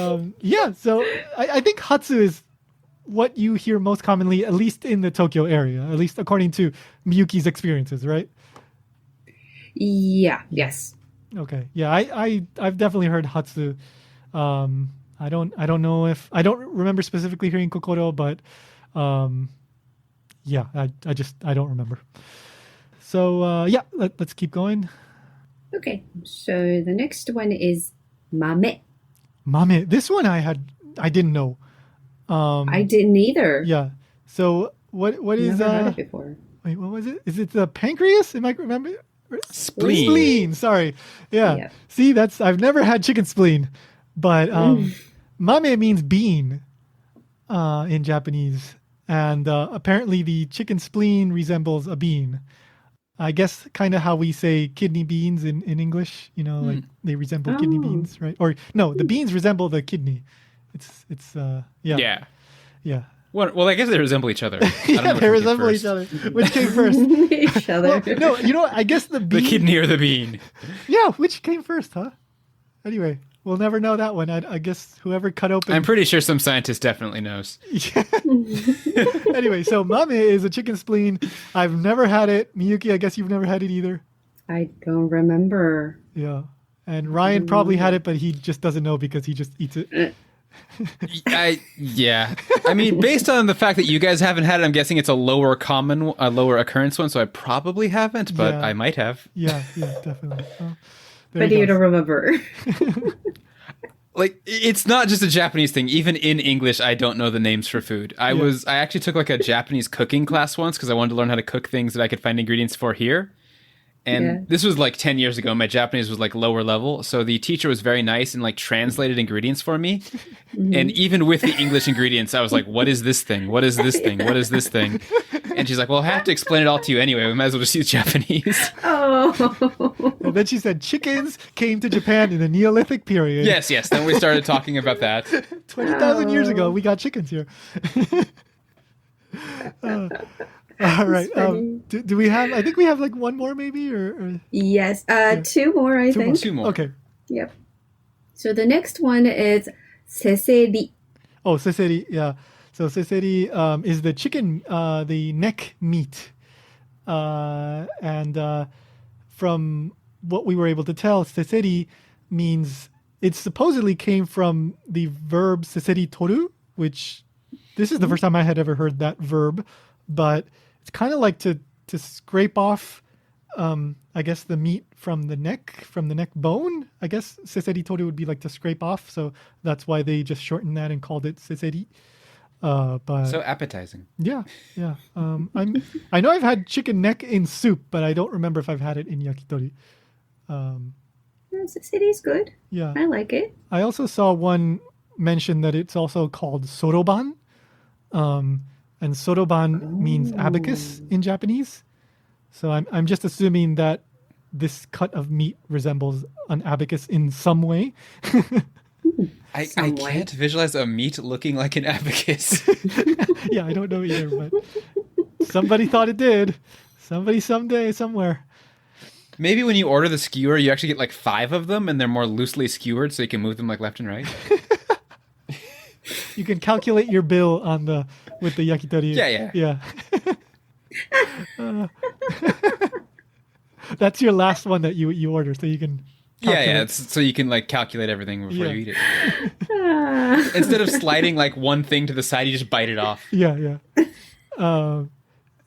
so I think hatsu is what you hear most commonly, at least in the Tokyo area, at least according to Miyuki's experiences, right? Yeah. Yes. Okay. Yeah, I've definitely heard hatsu. I don't know if I don't remember specifically hearing kokoro, but I don't remember. So let's keep going. Okay. So the next one is mame. Mame. This one I didn't know. I didn't either. Yeah. So what is Never heard it before. Wait, what was it? Is it the pancreas? Am I remember? Spleen. Spleen. Sorry. Yeah. Yep. See, I've never had chicken spleen, but mame means bean in Japanese, and apparently the chicken spleen resembles a bean. I guess kind of how we say kidney beans in English. You know, like they resemble kidney beans, right? Or no, the beans resemble the kidney. It's Yeah. Well, I guess they resemble each other. They resemble each other. Which came first? Each other. Well, no, you know what? I guess the bean. The kidney or the bean. Yeah, which came first, huh? Anyway, we'll never know that one. I guess whoever cut open. I'm pretty sure some scientist definitely knows. Yeah. Anyway, so mame is a chicken spleen. I've never had it. Miyuki, I guess you've never had it either. I don't remember. Yeah. And Ryan probably had it, but he just doesn't know because he just eats it. I mean, based on the fact that you guys haven't had it, I'm guessing it's a lower occurrence one, so I probably haven't, but I might have. Yeah, definitely. Well, But you don't remember. Like, it's not just a Japanese thing. Even in English, I don't know the names for food. I actually took like a Japanese cooking class once because I wanted to learn how to cook things that I could find ingredients for here. And this was like 10 years ago. My Japanese was like lower level. So the teacher was very nice and like translated ingredients for me. And even with the English ingredients, I was like, what is this thing? What is this thing? What is this thing? And she's like, well, I have to explain it all to you anyway. We might as well just use Japanese. Oh. And then she said chickens came to Japan in the Neolithic period. Yes. Then we started talking about that. 20,000 years ago, we got chickens here. All right. Do we have? I think we have like one more, maybe, or Yes. Two more, I think. Two more. Okay. Yep. So the next one is seseri. Oh, seseri. Yeah. So seseri is the chicken, the neck meat, and from what we were able to tell, seseri means it supposedly came from the verb seseri toru, which this is the first time I had ever heard that verb, but it's kind of like to scrape off, I guess, the meat from the neck bone. I guess seseri toru would be like to scrape off, so that's why they just shortened that and called it seseri. But so appetizing. Yeah. I know I've had chicken neck in soup, but I don't remember if I've had it in yakitori. Seseri is good. Yeah, I like it. I also saw one mention that it's also called Soroban. And Soroban means abacus in Japanese. So I'm just assuming that this cut of meat resembles an abacus in some way. I can't visualize a meat looking like an abacus. Yeah, I don't know either, but somebody thought it did. Somebody someday, somewhere. Maybe when you order the skewer, you actually get like 5 of them, and they're more loosely skewered, so you can move them like left and right. You can calculate your bill with the yakitori. Yeah. That's your last one that you order, so you can. Calculate. So you can like calculate everything before you eat it. Instead of sliding like one thing to the side, you just bite it off. Yeah.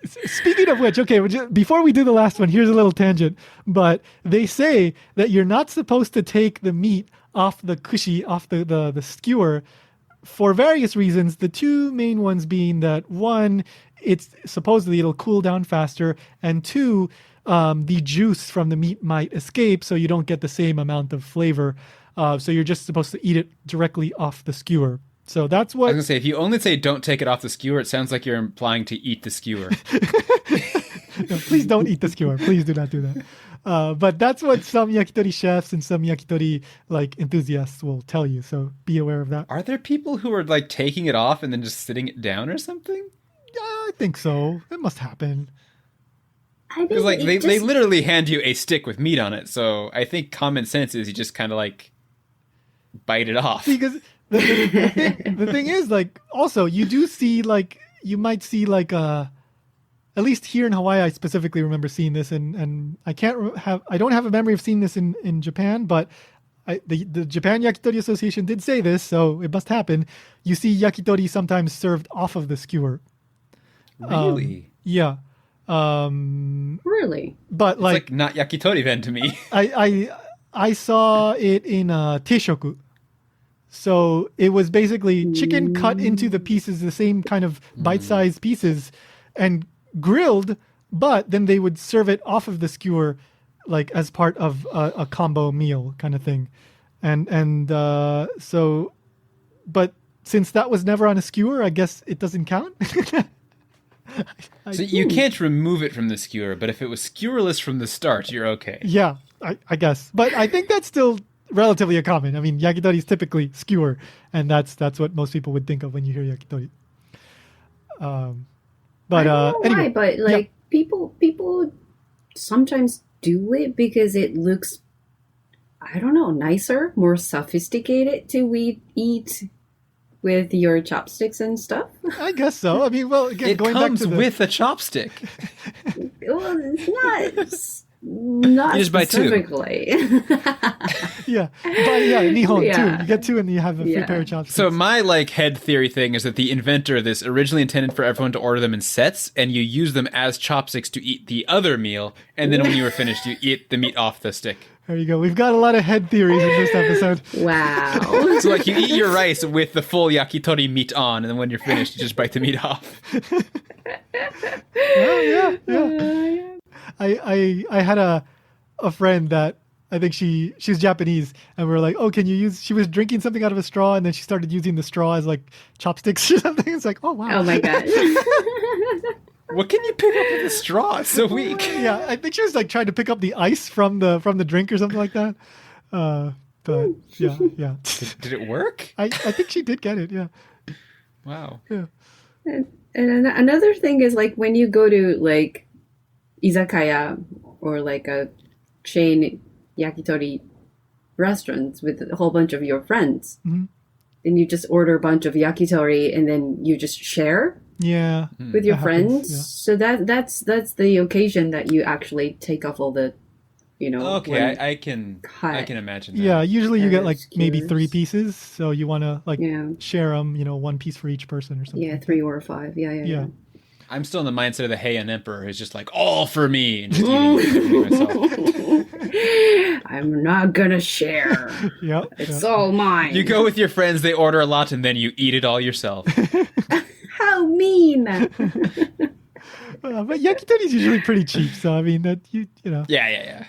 Speaking of which, okay, before we do the last one, here's a little tangent. But they say that you're not supposed to take the meat off the kushi, off the skewer, for various reasons. The 2 main ones being that 1, it's supposedly it'll cool down faster, and 2, the juice from the meat might escape, so you don't get the same amount of flavor. So you're just supposed to eat it directly off the skewer. So that's what... I was going to say, if you only say don't take it off the skewer, it sounds like you're implying to eat the skewer. No, please don't eat the skewer. Please do not do that. But that's what some yakitori chefs and some yakitori enthusiasts will tell you. So be aware of that. Are there people who are like taking it off and then just sitting it down or something? Yeah, I think so. It must happen. Because like they literally hand you a stick with meat on it. So I think common sense is you just kind of like bite it off. Because the thing is, like, also you do see like you might see like at least here in Hawaii, I specifically remember seeing this, and I don't have a memory of seeing this in Japan, but the Japan Yakitori Association did say this, so it must happen. You see yakitori sometimes served off of the skewer. Really? Yeah. Really? But it's like not yakitori then to me. I saw it in teishoku. So it was basically chicken cut into the pieces, the same kind of bite-sized pieces, and grilled, but then they would serve it off of the skewer, like as part of a combo meal kind of thing. So, but since that was never on a skewer, I guess it doesn't count. So you can't remove it from the skewer, but if it was skewerless from the start, you're okay. Yeah, I guess. But I think that's still relatively common. I mean, yakitori is typically skewer, and that's what most people would think of when you hear yakitori. But anyway, why, but like people sometimes do it because it looks, I don't know, nicer, more sophisticated to eat with your chopsticks and stuff. I guess so. I mean, well, again, it going comes back to with a chopstick. Well, it's not you just buy 2. Yeah, Nihon too. You get 2 and you have a free pair of chopsticks. So my like head theory thing is that the inventor of this originally intended for everyone to order them in sets, and you use them as chopsticks to eat the other meal, and then when you were finished, you eat the meat off the stick. There you go. We've got a lot of head theories in this episode. Wow. So like you eat your rice with the full yakitori meat on, and then when you're finished, you just bite the meat off. Well, yeah. I had a friend that I think she's Japanese, and we were like, oh, can you use? She was drinking something out of a straw, and then she started using the straw as like chopsticks or something. It's like, oh wow. Oh my god. What can you pick up with a straw? It's so weak. Yeah, I think she was like trying to pick up the ice from the drink or something like that. But yeah. Did it work? I think she did get it. Yeah. Wow. Yeah. And another thing is like when you go to like izakaya or like a chain yakitori restaurants with a whole bunch of your friends, and you just order a bunch of yakitori and then you just share. Yeah, with your friends. Yeah. So that's the occasion that you actually take off all the, Okay, I can imagine that. Yeah, usually you get like maybe 3 pieces, so you want to like share them. 1 piece for each person or something. Yeah, 3 or 5. Yeah. I'm still in the mindset of the Heian Emperor, who's just like all for me and just eating myself. I'm not gonna share. It's all mine. You go with your friends, they order a lot, and then you eat it all yourself. How mean! But yakitori is usually pretty cheap, so I mean that you know. Yeah.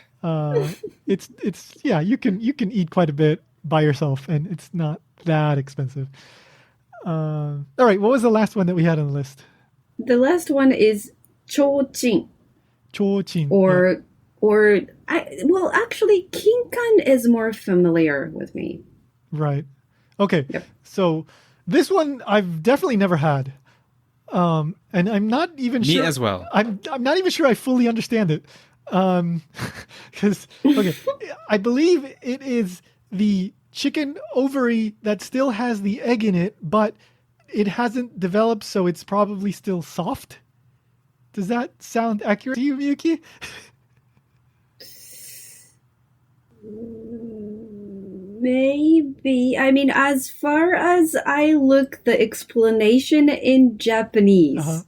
It's you can eat quite a bit by yourself, and it's not that expensive. All right, what was the last one that we had on the list? The last one is chōchin. Chōchin. Actually, kinkan is more familiar with me. Right. Okay. Yep. So this one I've definitely never had. And I'm not even Me sure. as well. I'm not even sure I fully understand it. Because, okay, I believe it is the chicken ovary that still has the egg in it, but it hasn't developed, so it's probably still soft. Does that sound accurate to you, Miyuki? Maybe. I mean, as far as I look, the explanation in Japanese,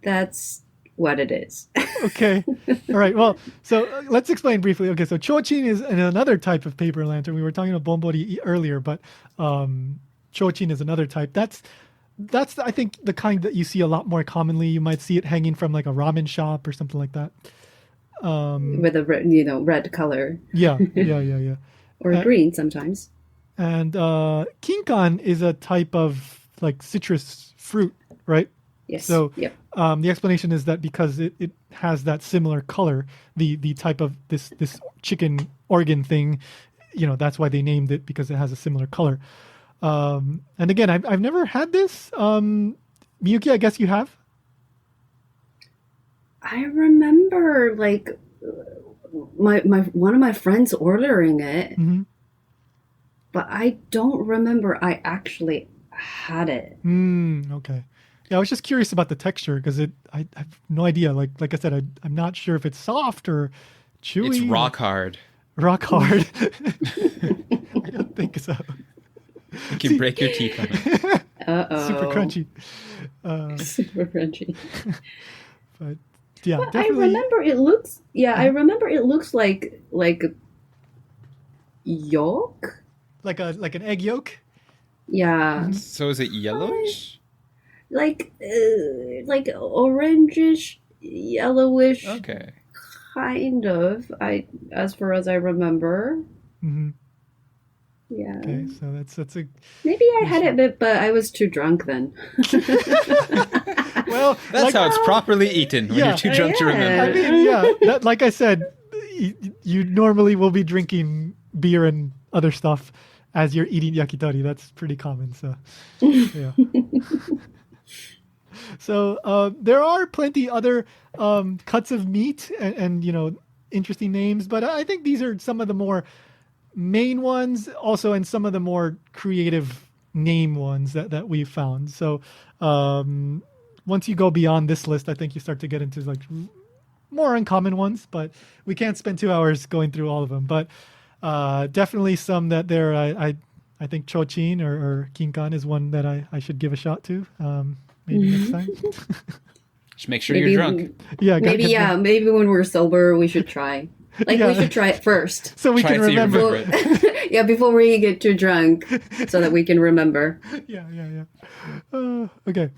that's what it is. Okay. All right. Well, so let's explain briefly. Okay. So chochin is another type of paper lantern. We were talking about bonbori earlier, but chochin is another type. That's I think the kind that you see a lot more commonly. You might see it hanging from like a ramen shop or something like that. With a red color. Yeah. Or green sometimes. And kinkan is a type of like citrus fruit, right? Yes. So yep. The explanation is that because it has that similar color, the type of this chicken organ thing, that's why they named it, because it has a similar color. And again, I've never had this. Miyuki, I guess you have? I remember like my one of my friends ordering it, but I don't remember I actually had it. Okay. Yeah, I was just curious about the texture because I have no idea. Like I said, I'm not sure if it's soft or chewy. It's rock hard. Rock hard. I don't think so. You can break your teeth on it. Uh-oh. Super crunchy. Super crunchy. But yeah, But definitely. I remember it looks. Yeah, I remember it looks like yolk. Like an egg yolk. Yeah, So is it yellowish? like orangish, yellowish. Okay. Kind of. As far as I remember. Mm-hmm. Yeah. Okay, so that's a. Maybe I had it, but I was too drunk then. Well, That's how it's properly eaten when Yeah. you're too drunk to Yeah. remember. I mean, yeah. Like I said, you normally will be drinking beer and other stuff as you're eating yakitori. That's pretty common. So, yeah. So there are plenty other cuts of meat and interesting names, but I think these are some of the more main ones, also, and some of the more creative name ones that we've found. So once you go beyond this list, I think you start to get into like more uncommon ones, but we can't spend 2 hours going through all of them. But definitely some that there, I think chochin or kinkan is one that I should give a shot to. Maybe next time. Just make sure you're drunk. Yeah. Maybe when we're sober, we should try. We should try it first. So we Try can it so you remember. remember it. Yeah, before we get too drunk, so that we can remember. Yeah. Okay.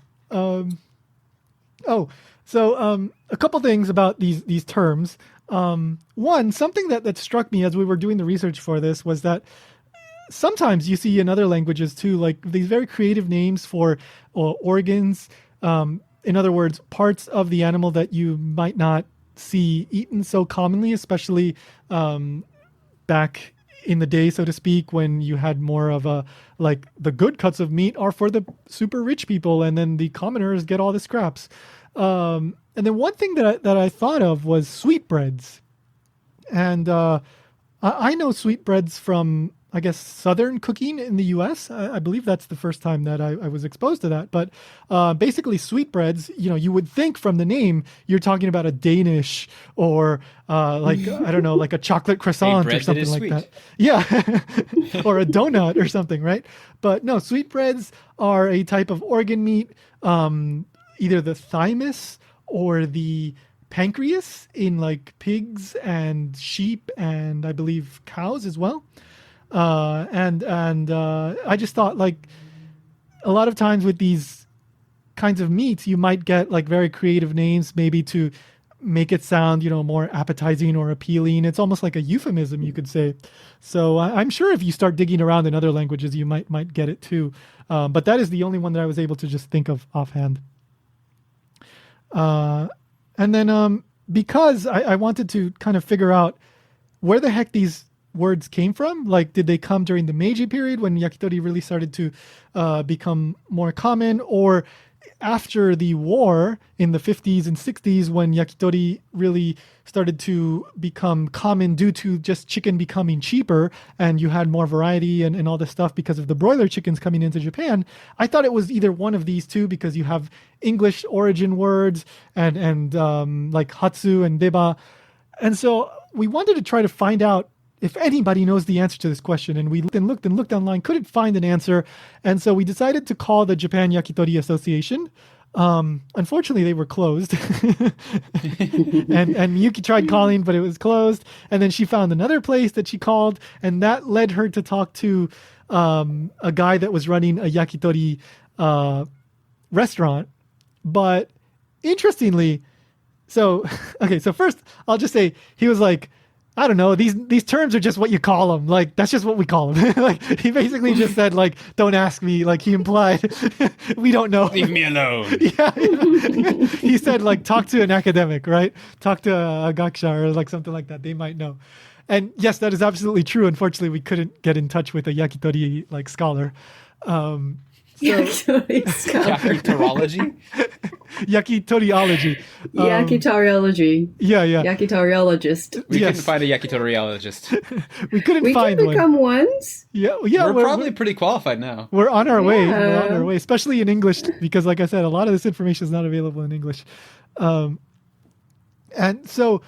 So a couple things about these terms. One, something that struck me as we were doing the research for this was that sometimes you see in other languages too, like these very creative names for organs. In other words, parts of the animal that you might not see eaten so commonly, especially back in the day, so to speak, when you had more of a, like, the good cuts of meat are for the super rich people, and then the commoners get all the scraps. And then one thing that I thought of was sweetbreads. And I know sweetbreads from, I guess, Southern cooking in the U.S. I believe that's the first time that I was exposed to that. But basically, sweetbreads, you would think from the name, you're talking about a Danish or like, I don't know, like a chocolate croissant or something like sweet. that. Yeah. Or a donut or something, right? But no, sweetbreads are a type of organ meat, either the thymus or the pancreas in like pigs and sheep and I believe cows as well. And I just thought, like, a lot of times with these kinds of meats, you might get like very creative names, maybe to make it sound, more appetizing or appealing. It's almost like a euphemism, you could say. So I'm sure if you start digging around in other languages, you might get it too. But that is the only one that I was able to just think of offhand. And then because I wanted to kind of figure out where the heck these words came from. Like, did they come during the Meiji period when yakitori really started to become more common, or after the war in the 50s and 60s when yakitori really started to become common due to just chicken becoming cheaper and you had more variety and all this stuff because of the broiler chickens coming into Japan? I thought it was either one of these two because you have English origin words and like hatsu and deba. And so we wanted to try to find out if anybody knows the answer to this question, and we looked online, couldn't find an answer. And so we decided to call the Japan Yakitori Association. Unfortunately, they were closed. and Miyuki tried calling, but it was closed. And then she found another place that she called, and that led her to talk to a guy that was running a yakitori restaurant. But interestingly, so first I'll just say he was like, I don't know, these terms are just what you call them. Like, that's just what we call them. Like, he basically just said, like, don't ask me. Like, he implied, we don't know. Leave me alone. Yeah. He said, like, talk to an academic, right? Talk to a gakusha or like something like that. They might know. And yes, that is absolutely true. Unfortunately, we couldn't get in touch with a yakitori, like, scholar. Yakitorology? Yakitoriology. Yakitoriology. Yeah. Yakitoriologist. We couldn't find a yakitoriologist. we find one. We can become ones. Yeah. We're probably pretty qualified now. We're on our way. We're on our way, especially in English, because like I said, a lot of this information is not available in English. And so,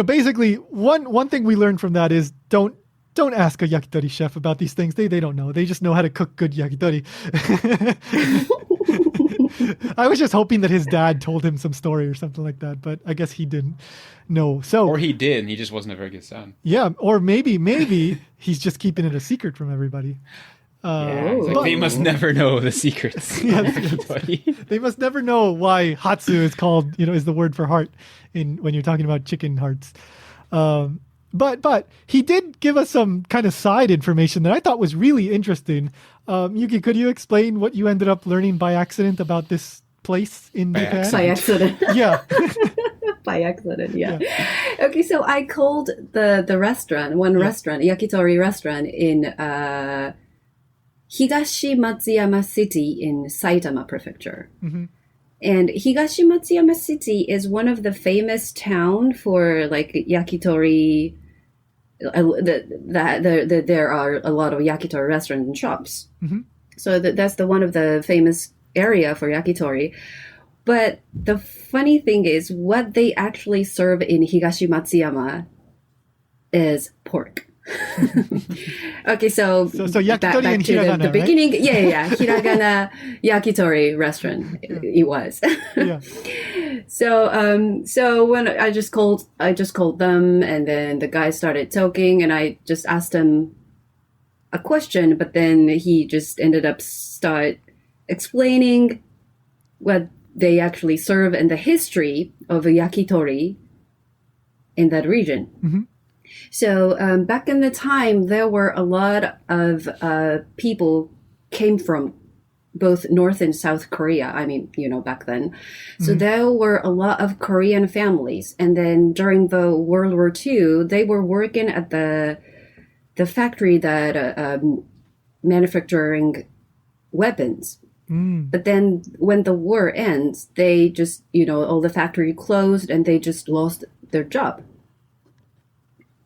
basically one thing we learned from that is don't ask a yakitori chef about these things. They don't know. They just know how to cook good yakitori. I was just hoping that his dad told him some story or something like that, but I guess he didn't know. Or he did, and he just wasn't a very good son. Yeah, or maybe he's just keeping it a secret from everybody. They must never know the secrets. They must never know why hatsu is called, is the word for heart when you're talking about chicken hearts. But he did give us some kind of side information that I thought was really interesting. Yuki, could you explain what you ended up learning by accident about this place in Japan? By accident. Yeah. By accident, yeah. Okay, so I called the restaurant, restaurant, yakitori restaurant in Higashi Matsuyama City in Saitama Prefecture. Mm-hmm. And Higashi Matsuyama City is one of the famous town for like yakitori. There are a lot of yakitori restaurants and shops. Mm-hmm. So that's one of the famous area for yakitori. But the funny thing is what they actually serve in Higashi Matsuyama is pork. Okay, so yakitori back and to hiragana, the beginning, right? yeah, hiragana yakitori restaurant. It was. Yeah. So when I just called them, and then the guy started talking, and I just asked him a question, but then he just ended up start explaining what they actually serve and the history of yakitori in that region. Mm-hmm. So back in the time, there were a lot of people came from both North and South Korea. I mean, back then. So there were a lot of Korean families. And then during the World War II, they were working at the factory that manufacturing weapons. But then when the war ends, they just, all the factory closed and they just lost their job.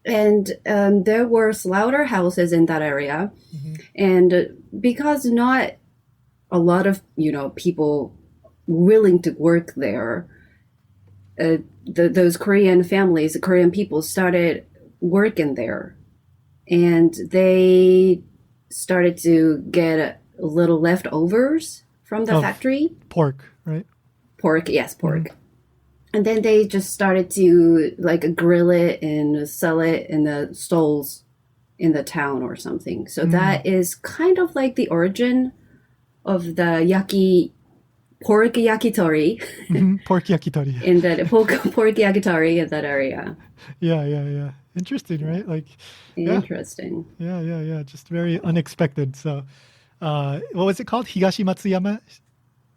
And there were slaughterhouses in that area. Mm-hmm. And because not a lot of, people willing to work there, those Korean families, Korean people started working there. And they started to get a little leftovers from the factory. Pork, right? Pork, yes, pork. Mm-hmm. And then they just started to grill it and sell it in the stalls in the town or something. So that is kind of like the origin of the pork yakitori. Mm-hmm. Pork yakitori. In that pork yakitori in that area. Yeah. Interesting, right? Interesting. Yeah. Just very unexpected. So, what was it called? Higashi Matsuyama?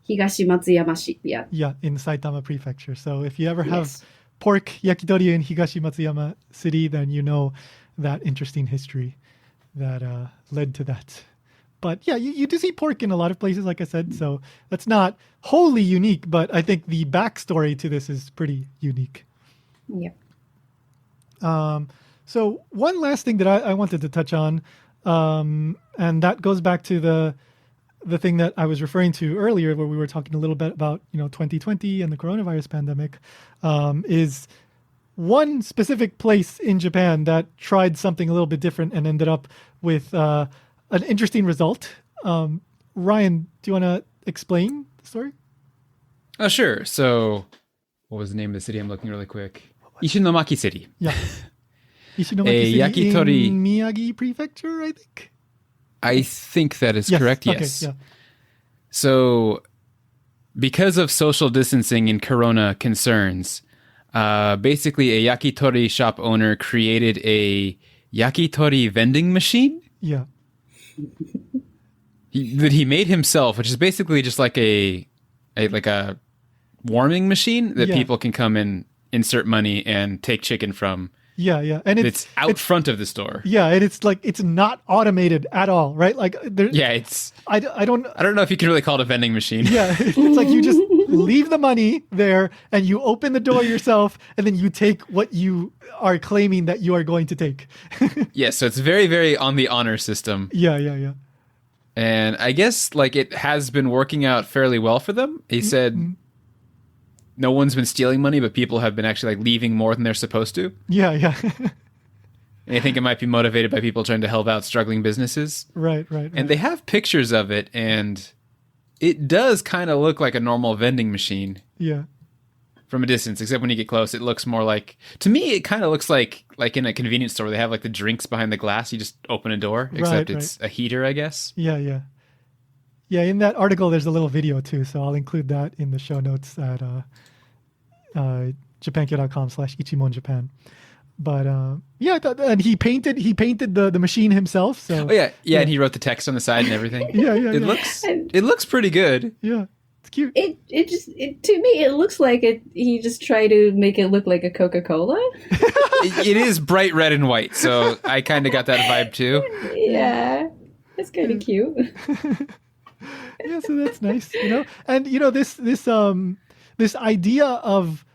Higashi Matsuyama, yeah. Yeah, in Saitama Prefecture. So if you ever have pork yakitori in Higashi Matsuyama City, then you know that interesting history that led to that. But yeah, you do see pork in a lot of places, like I said, so that's not wholly unique, but I think the backstory to this is pretty unique. Yeah. So one last thing that I wanted to touch on, and that goes back to the thing that I was referring to earlier, where we were talking a little bit about 2020 and the coronavirus pandemic, is one specific place in Japan that tried something a little bit different and ended up with an interesting result. Ryan, do you want to explain the story? Oh, sure. So, what was the name of the city? I'm looking really quick. Ishinomaki City. Yeah. Ishinomaki City Yakitori in Miyagi Prefecture, I think. I think that is correct, yes. Okay, yeah. So, because of social distancing and corona concerns, basically a yakitori shop owner created a yakitori vending machine. Yeah. That he made himself, which is basically just like a warming machine that people can come and insert money and take chicken from. Yeah, and it's out front of the store. Yeah, and it's not automated at all, right? Like, it's. I don't know if you can really call it a vending machine. Yeah, it's like you just leave the money there, and you open the door yourself, and then you take what you are claiming that you are going to take. Yeah, so it's very, very on the honor system. Yeah. And I guess like it has been working out fairly well for them. He said no one's been stealing money, but people have been actually like leaving more than they're supposed to. Yeah. And I think it might be motivated by people trying to help out struggling businesses. Right. And they have pictures of it, and it does kind of look like a normal vending machine. Yeah. From a distance, except when you get close, it looks more like, to me, it kind of looks like in a convenience store where they have like the drinks behind the glass. You just open a door, except it's a heater, I guess. Yeah. Yeah, in that article, there's a little video too, so I'll include that in the show notes at japankyo.com/Ichimon Japan. But and he painted the machine himself. So yeah, and he wrote the text on the side and everything. Yeah. It looks pretty good. Yeah. It's cute. It to me it looks like it. He just tried to make it look like a Coca-Cola. It is bright red and white, so I kind of got that vibe too. Yeah, it's kind of cute. Yeah, so that's nice, And this idea of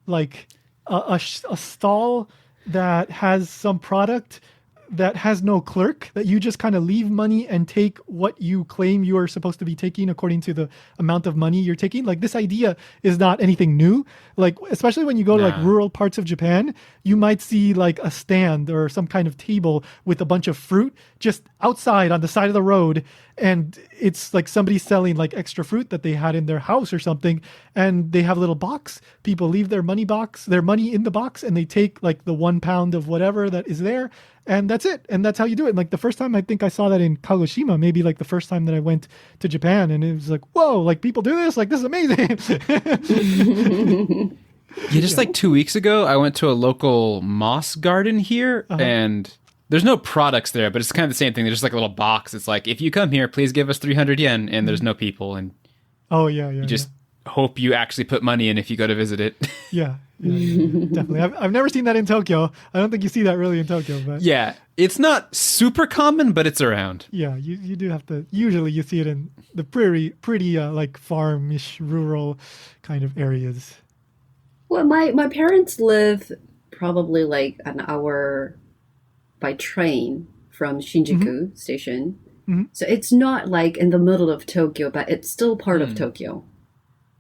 like a stall that has some product that has no clerk, that you just kind of leave money and take what you claim you are supposed to be taking according to the amount of money you're taking. Like, this idea is not anything new. Like, especially when you go to like rural parts of Japan, you might see like a stand or some kind of table with a bunch of fruit just outside on the side of the road. And it's like somebody selling like extra fruit that they had in their house or something. And they have a little box. People leave their money in the box, and they take like the 1 pound of whatever that is there. And that's it. And that's how you do it. And like the first time I think I saw that in Kagoshima, maybe like the first time that I went to Japan, and it was like, whoa, like people do this? Like, this is amazing. Yeah, just like 2 weeks ago, I went to a local moss garden here, and there's no products there, but it's kind of the same thing. There's just like a little box. It's like, if you come here, please give us 300 yen, and there's no people. And you just hope you actually put money in if you go to visit it. Yeah, definitely. I've never seen that in Tokyo. I don't think you see that really in Tokyo, but yeah, it's not super common, but it's around. Yeah, you do have to. Usually, you see it in the pretty like farm-ish, rural kind of areas. Well, my parents live probably like an hour by train from Shinjuku station, so it's not like in the middle of Tokyo, but it's still part of Tokyo.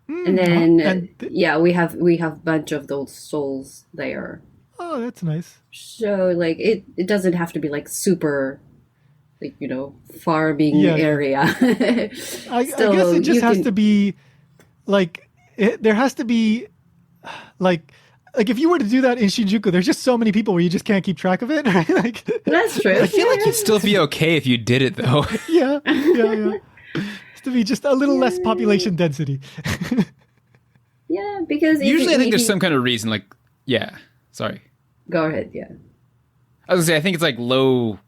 And then we have a bunch of those stalls there. Oh, that's nice. So like it doesn't have to be like super, like, farming area. I guess it just has to be like there has to be like if you were to do that in Shinjuku, there's just so many people where you just can't keep track of it, right? Like, that's true. I feel like you'd still be okay if you did it though. Yeah. To be just a little less population density. Yeah, because usually I think there's some kind of reason, like, sorry. Go ahead, yeah. I was gonna say, I think it's like low.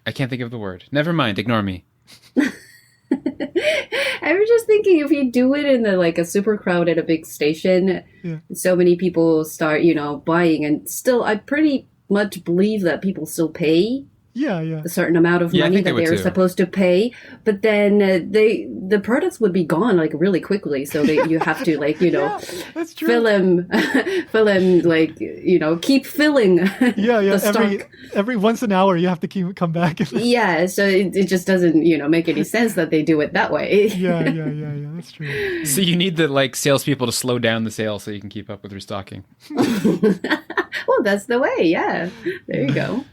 I can't think of the word. Never mind, ignore me. I was just thinking if you do it in a super crowded, a big station, so many people start, buying, and still, I pretty much believe that people still pay. A certain amount of money that they're supposed to pay, but then the products would be gone really quickly. So you have to that's true. fill them, keep filling. The stock. Every once an hour you have to come back. So it just doesn't make any sense that they do it that way. Yeah, that's true. So you need the salespeople to slow down the sale so you can keep up with restocking. Well, that's the way. Yeah, there you go.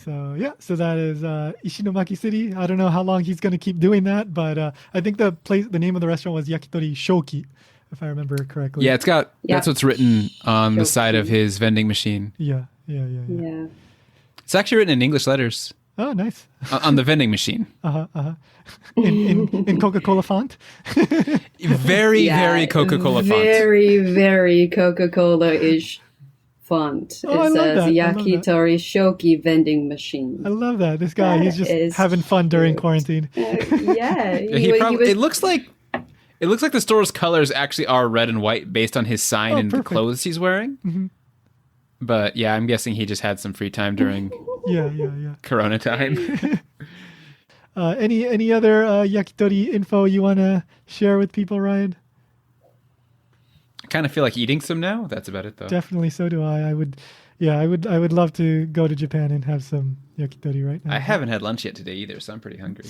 So that is Ishinomaki City. I don't know how long he's going to keep doing that, but I think the name of the restaurant was Yakitori Shoki, if I remember correctly. Yeah, that's what's written on the side of his vending machine. Yeah. It's actually written in English letters. Oh, nice. On the vending machine. In Coca-Cola font. Very Coca-Cola font. Very, very Coca-Cola-ish font. It says Yakitori Shoki vending machine. I love that. This guy, he's just having fun during quarantine. It looks like the store's colors actually are red and white based on his sign and the clothes he's wearing. Mm-hmm. But yeah, I'm guessing he just had some free time during Corona time. Any other yakitori info you want to share with people, Ryan? I kind of feel like eating some now. That's about it, though. Definitely, so do I. I would love to go to Japan and have some yakitori right now. I haven't had lunch yet today either, so I'm pretty hungry.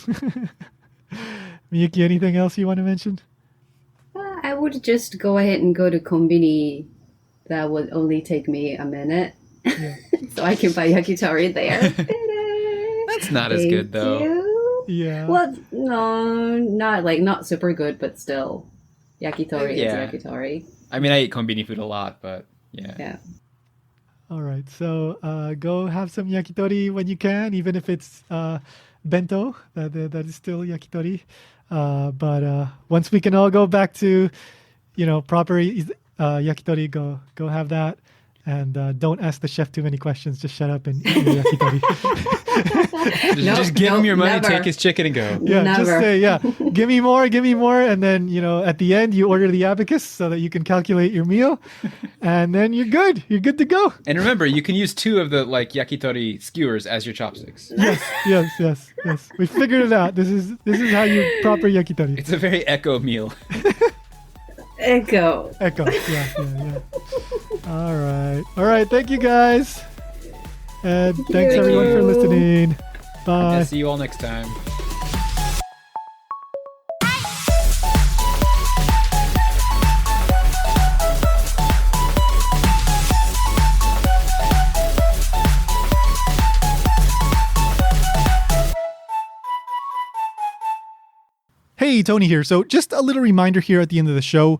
Miyuki, anything else you want to mention? I would just go ahead and go to Konbini. That would only take me a minute. Yeah. So I can buy yakitori there. That's not as good, though. You. Yeah. Well, no, not super good, but still. Yakitori is yakitori. I mean, I eat Konbini food a lot, but yeah. All right. So go have some yakitori when you can, even if it's bento. That is still yakitori. But once we can all go back to, proper yakitori, go have that. And don't ask the chef too many questions. Just shut up and eat your yakitori. Just give him your money, take his chicken, and go. Yeah, just say, give me more. And then, at the end, you order the abacus so that you can calculate your meal. And then you're good. You're good to go. And remember, you can use 2 of the yakitori skewers as your chopsticks. Yes. We figured it out. This is how you proper yakitori. It's a very eco meal. Echo. Yeah. All right. Thank you, guys. And thanks everyone for listening. Bye. Yeah, see you all next time. Hey, Tony here. So just a little reminder here at the end of the show.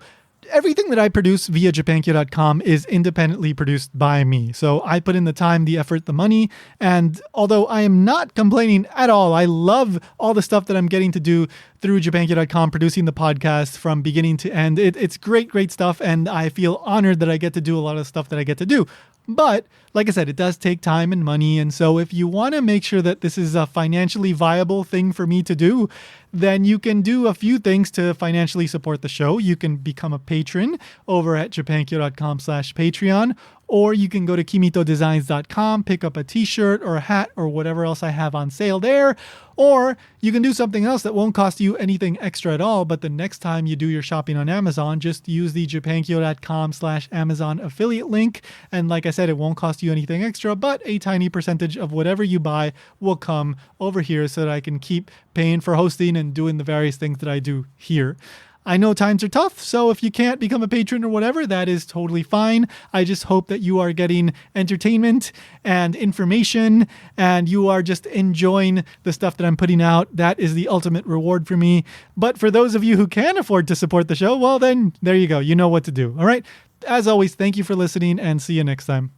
Everything that I produce via japankyo.com is independently produced by me. So I put in the time, the effort, the money. And although I am not complaining at all, I love all the stuff that I'm getting to do through japankyo.com, producing the podcast from beginning to end. It's great stuff. And I feel honored that I get to do a lot of stuff that I get to do. But like I said, it does take time and money. And so if you want to make sure that this is a financially viable thing for me to do, then you can do a few things to financially support the show. You can become a patron over at japankyo.com/Patreon, or you can go to kimitodesigns.com, pick up a t-shirt or a hat or whatever else I have on sale there. Or you can do something else that won't cost you anything extra at all. But the next time you do your shopping on Amazon, just use the japankyo.com/Amazon affiliate link. And like I said, it won't cost you anything extra, but a tiny percentage of whatever you buy will come over here so that I can keep paying for hosting and doing the various things that I do here. I know times are tough, so if you can't become a patron or whatever, that is totally fine. I just hope that you are getting entertainment and information and you are just enjoying the stuff that I'm putting out. That is the ultimate reward for me. But for those of you who can afford to support the show, well, then there you go. You know what to do. All right. As always, thank you for listening and see you next time.